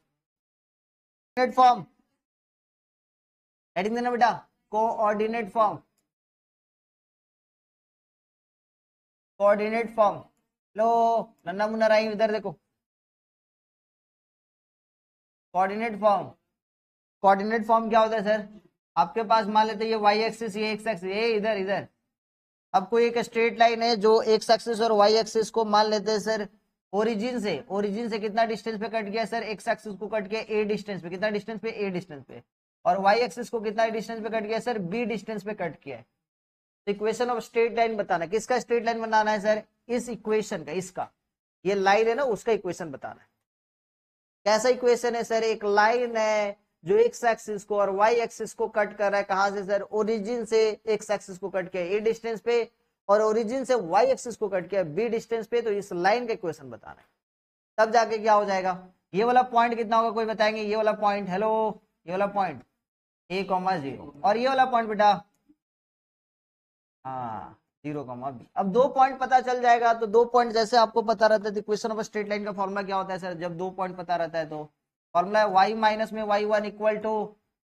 कोऑर्डिनेट फॉर्म हेडिंग देना बेटा, कोऑर्डिनेट फॉर्म, कोऑर्डिनेट फॉर्म। लो नन्ना मुन्ना राइम इधर देखो, कोऑर्डिनेट फॉर्म, कोऑर्डिनेट फॉर्म क्या होता है सर, आपके पास मान लेते हैं ये वाई एक्सिस, ये एक्स एक्सिस, ये इधर इधर, अब कोई एक स्ट्रेट लाइन है जो एक्स एक्सिस और वाई एक्सिस को मान लेते हैं सर ओरिजिन से कितना डिस्टेंस पे कट गया सर, एक्स एक्सिस को कट गया ए डिस्टेंस पे, कितना डिस्टेंस पे, ए डिस्टेंस पे, और वाई एक्सिस को कितना डिस्टेंस पे कट गया सर, बी डिस्टेंस पे कट किया है। तो इक्वेशन ऑफ स्ट्रेट लाइन बताना, किसका स्ट्रेट लाइन बनाना है सर, इस इक्वेशन का, इसका ये लाइन है ना उसका इक्वेशन बताना है। कैसा इक्वेशन है सर, एक लाइन है जो एक्स एक्सिस को और वाई एक्सिस को कट कर रहा है, कहां से सर, ओरिजिन से एक्स एक्सिस को कट किया ए डिस्टेंस पे और ओरिजिन से वाई एक्सिस को कट किया बी डिस्टेंस पे, तो इस लाइन का इक्वेशन बताना है, तब जाके क्या हो जाएगा। ये वाला पॉइंट कितना होगा कोई बताएंगे, ये वाला पॉइंट, हेलो, ये वाला पॉइंट a, 0 और ये वाला पॉइंट बेटा, हाँ 0, b। अब 2 पॉइंट पता चल जाएगा, तो 2 पॉइंट जैसे आपको पता रहता है, इक्वेशन ऑफ स्ट्रेट लाइन का फॉर्मूला क्या होता है सर, जब 2 पॉइंट पता रहता है तो फॉर्मूला है y माइनस में y1 equal to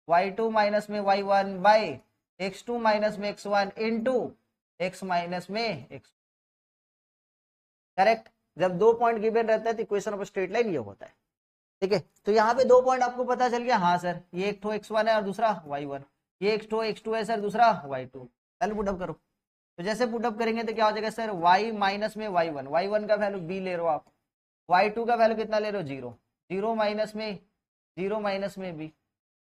y2 minus में y1 बाई x2 माइनस में x1 इनटू x माइनस में x। करेक्ट, जब 2 पॉइंट गिवन रहता है तो इक्वेशन ऑफ स्ट्रेट लाइन ये होता है, ठीक है। तो यहाँ पे 2 पॉइंट आपको पता चल गया, हाँ सर ये एक ठो x1 है और दूसरा y1, ये एक ठो x2 है सर, दूसरा y2, पहले पुटअप करो। तो जैसे पुटअप करेंगे तो क्या हो जाएगा सर, y माइनस में y1 का वैल्यू b ले रहे हो आप, y2 का वैल्यू कितना ले रहे हो, 0, 0 माइनस में b,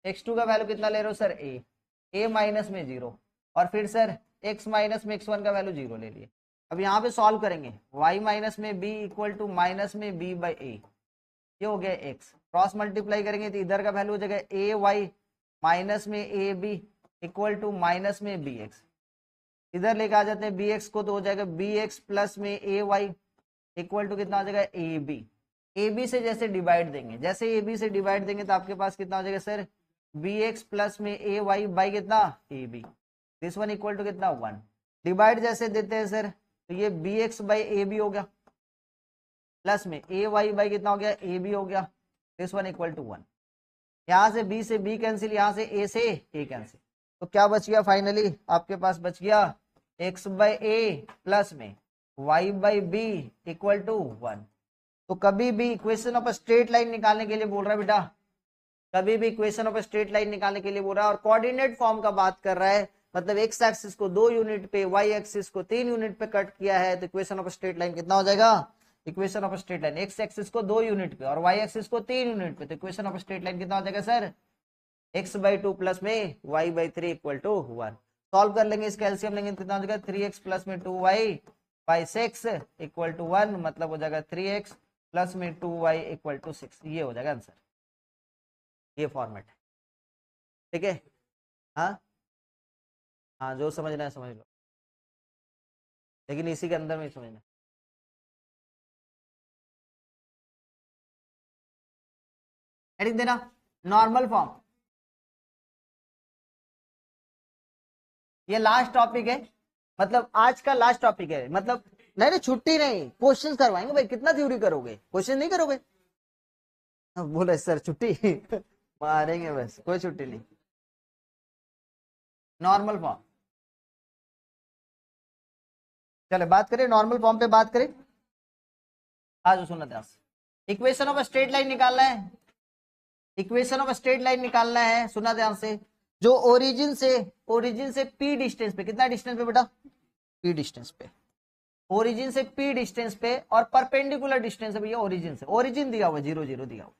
x2 का वैल्यू कितना ले रहे हो सर, a माइनस में 0, और फिर सर x माइनस में x1 का वैल्यू 0 ले लिए। अब यहाँ पे सॉल्व करेंगे, y माइनस में b इक्वल टू माइनस में b बाई a, ये हो गया x, क्रॉस मल्टीप्लाई करेंगे तो इधर का वैल्यू हो जाएगा a y माइनस में a b equal to minus में b x, इधर लेके आ जाते हैं bx को, तो हो जाएगा bx प्लस में ay इक्वल टू कितना हो जाएगा ab से जैसे डिवाइड देंगे, जैसे ab से डिवाइड देंगे तो आपके पास कितना हो जाएगा सर, bx प्लस में ay बाई कितना ab, this one equal to कितना 1, डिवाइड जैसे देते हैं सर तो ये bx बाई ab हो गया, प्लस में ay बाई कितना हो गया, ab हो गया, दिस वन इक्वल टू 1, यहाँ से b से b कैंसिल, यहाँ से a कैंसिल, तो क्या बच गया फाइनली आपके पास बच गया x बाई a प्लस में y by b equal to 1। तो कभी भी इक्वेशन ऑफ स्ट्रेट लाइन निकालने के लिए बोल रहा है बेटा, कभी भी इक्वेशन ऑफ स्ट्रेट लाइन निकालने के लिए बोल रहा है, और कोऑर्डिनेट फॉर्म का बात कर रहा है, मतलब एक्स एक्सिस को 2 यूनिट पे, वाई एक्सिस को 3 यूनिट पे कट किया है, तो इक्वेशन ऑफ स्ट्रेट लाइन कितना हो जाएगा, equation of straight line, x axis को 2 यूनिट पे और वाई एक्सिस को 3 यूनिट पे, तो इक्वेशन ऑफ स्ट्रेट लाइन कितना हो जाएगा सर, x/2 प्लस में y/3 इक्वल टू 1। सॉल्व कर लेंगे, इसका एलसीएम लेंगे, कितना हो जाएगा 3x प्लस में 2y/6 इक्वल टू 1, मतलब हो जाएगा 3x प्लस में 2y इक्वल टू 6। ये हो जाएगा आंसर, ये फॉर्मेट है, ठीक है। हाँ हाँ, जो समझना है समझ लो, लेकिन इसी के अंदर में समझना। हेडिंग देना नॉर्मल फॉर्म, ये लास्ट टॉपिक है, मतलब आज का लास्ट टॉपिक है, मतलब नहीं नहीं छुट्टी नहीं, क्वेश्चंस करवाएंगे भाई, कितना थ्योरी करोगे, क्वेश्चन नहीं करोगे। बोले सर छुट्टी मारेंगे बस, कोई छुट्टी नहीं। नॉर्मल फॉर्म, चले बात करें नॉर्मल फॉर्म पे, बात करें। आज सुनना ध्यान से, इक्वेशन ऑफ स्ट्रेट लाइन निकालना है, इक्वेशन ऑफ स्ट्रेट लाइन निकालना है, सुना ध्यान से। जो ओरिजिन से पी डिस्टेंस पे, कितना डिस्टेंस पे बेटा, पी डिस्टेंस पे, ओरिजिन से पी डिस्टेंस पे और परपेंडिकुलर डिस्टेंस है भैया ओरिजिन से, ओरिजिन दिया हुआ 0 0 दिया हुआ,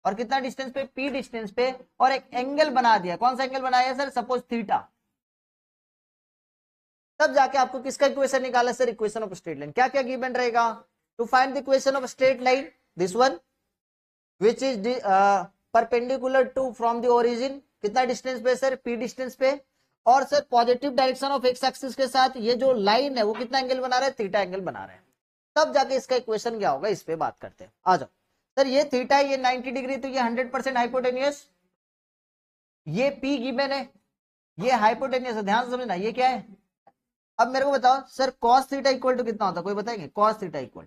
और कितना डिस्टेंस पे, पी डिस्टेंस पे, और एक एंगल बना दिया, कौन सा एंगल बनाया सर, सपोज थीटा। तब जाके आपको किसका इक्वेशन निकाला sir, equation of straight line. क्या क्या गिवन रहेगा, to find the equation of straight line, this one which is perpendicular to from the origin, कितना डिस्टेंस पे सर, पी डिस्टेंस पे, और sir positive direction of x axis के साथ ये जो लाइन है वो कितना एंगल बना रहा है, थीटा एंगल बना रहा है। तब जाके इसका इक्वेशन क्या होगा, इस पे बात करते हैं। आ जाओ सर, ये थीटा है, ये 90 डिग्री, तो ये 100% हाइपोटेनियस, ये पी गिवन है, ये हाइपोटेनियस है, ध्यान से समझना, ये क्या है। अब मेरे को बताओ sir, cos theta equal to कितना होता है, कोई बताएंगे, कॉस थीटा इक्वल,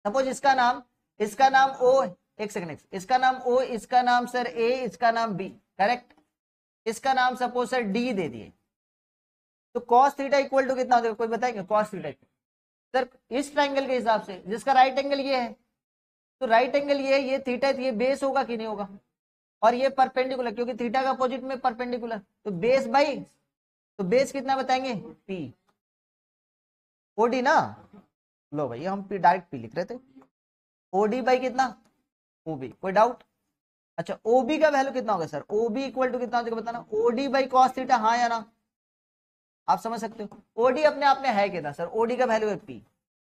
सपोज इसका नाम ओ, एक सेकंड, इसका नाम ओ, इसका नाम सर ए, इसका नाम बी, करेक्ट, इसका नाम सपोज सर डी दे दिए, तो कॉस थीटा इक्वल टू कितना हो जाएगा, कोई बताएंगे, कॉस थीटा सर इस ट्राइंगल के हिसाब से, जिसका राइट एंगल ये है, तो राइट एंगल ये थीटा है, तो ये बेस होगा कि नहीं होगा, और ये परपेंडिकुलर, क्योंकि थीटा का अपोजिट में परपेंडिकुलर, तो बेस बाई, तो बेस कितना बताएंगे, पी, ओडी ना, लो भाई हम पी डायरेक्ट पी लिख रहे थे, ओडी बाई कितना, ओबी, कोई डाउट। अच्छा ओबी का वैल्यू कितना होगा सर, ओबी इक्वल टू कितना हो जाएगा बताना, ओडी बाई कॉस थीटा, हाँ या ना, आप समझ सकते हो। ओडी अपने आप में है कितना सर, ओडी का वैल्यू है पी,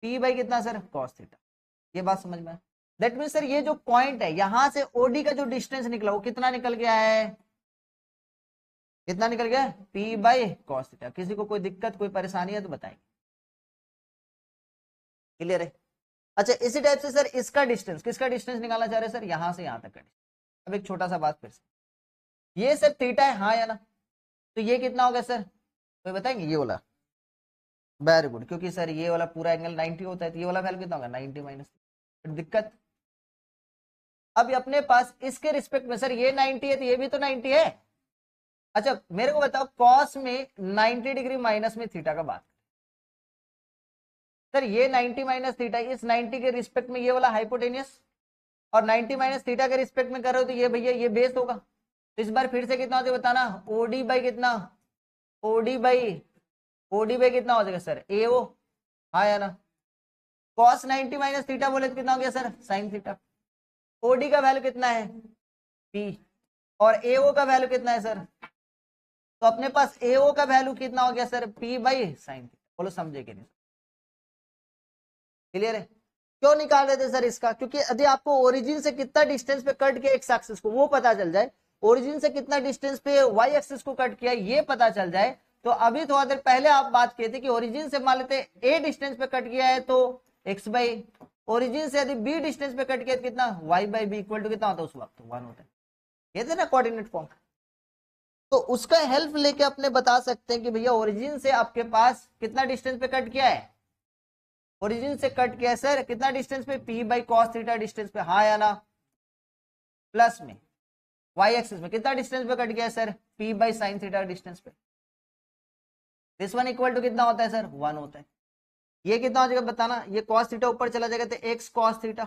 पी बाई कितना सर, कॉस थीटा, ये बात समझ में। दैट मीन सर ये जो पॉइंट है, यहां से ओडी का जो डिस्टेंस निकला वो कितना निकल गया है, कितना निकल गया, पी बाई कॉस थीटा। किसी को कोई दिक्कत कोई परेशानी है तो बताएंगे, क्लियर है। अच्छा इसी टाइप से सर इसका डिस्टेंस, किसका डिस्टेंस निकालना चाह रहे हैं सर, यहां से यहां तक का। अब एक छोटा सा बात फिर से, ये सर थीटा है, हाँ या ना, तो ये कितना होगा सर, कोई बताएंगे, ये वाला, वेरी गुड, क्योंकि सर ये वाला पूरा एंगल 90 होता है, तो ये वाला वैल्यू कितना होगा, 90 माइनस, दिक्कत। अब अपने पास इसके रिस्पेक्ट में सर ये 90 है, तो ये भी तो 90 है। अच्छा मेरे को बताओ, कॉस में 90 डिग्री माइनस में थीटा का बात, सर ये 90 माइनस थीटा, इस 90 के रिस्पेक्ट में ये वाला हाइपोटेनियस, और 90 माइनस थीटा के रिस्पेक्ट में कर रहे हो, तो ये भैया ये बेस होगा। तो इस बार फिर से कितना हो जाएगा बताना, ओडी बाई कितना, ओडी बाई कितना हो जाएगा सर, ए ओ, हाँ या ना। कॉस 90 माइनस थीटा बोले तो कितना हो गया सर, साइन थीटा। ओडी का वैल्यू कितना है, पी, और ए ओ का वैल्यू कितना है सर, तो अपने पास ए ओ का वैल्यू कितना हो गया sir, P by sine theta. बोलो समझे कि नहीं, क्लियर है। क्यों निकाल रहे थे सर इसका, क्योंकि यदि आपको ओरिजिन से कितना डिस्टेंस पे कट किया एक्स एक्सिस को वो पता चल जाए, ओरिजिन से कितना डिस्टेंस पे वाई एक्सिस को कट किया ये पता चल जाए, तो अभी थोड़ा देर पहले आप बात किए थे कि ओरिजिन से मान लेते ए डिस्टेंस पे कट किया है तो एक्स बाई, ओरिजिन से यदि बी डिस्टेंस पे कट किया तो कितना, y by b equal to कितना होता है उस वक्त, 1 होता है, ये थे ना कोऑर्डिनेट फॉर्म। तो उसका हेल्प लेके अपने बता सकते हैं कि भैया ओरिजिन से आपके पास कितना डिस्टेंस पे कट किया है, ओरिजिन से कट किया सर कितना डिस्टेंस पे, P by cos theta distance पे, हाँ या ना, प्लस में वाई एक्सिस में कितना डिस्टेंस पे कट गया sir, P by sine theta distance पे, दिस वन इक्वल टू कितना होता है सर, 1 होता है। ये कितना हो जाएगा बताना, ये कॉस थीटा ऊपर चला जाएगा तो X cos theta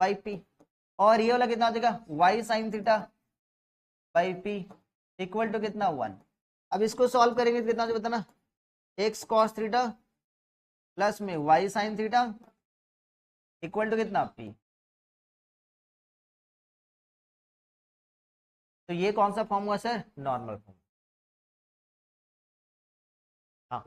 by P, और ये वाला कितना हो जाएगा, Y sine theta by P equal to कितना, 1। अब इसको सॉल्व करेंगे तो कितना हो जाएगा बताना, एक्स कॉस थीटा प्लस में Y sine theta equal to कितना P। तो ये कौन सा फॉर्म हुआ सर, नॉर्मल फॉर्म। हाँ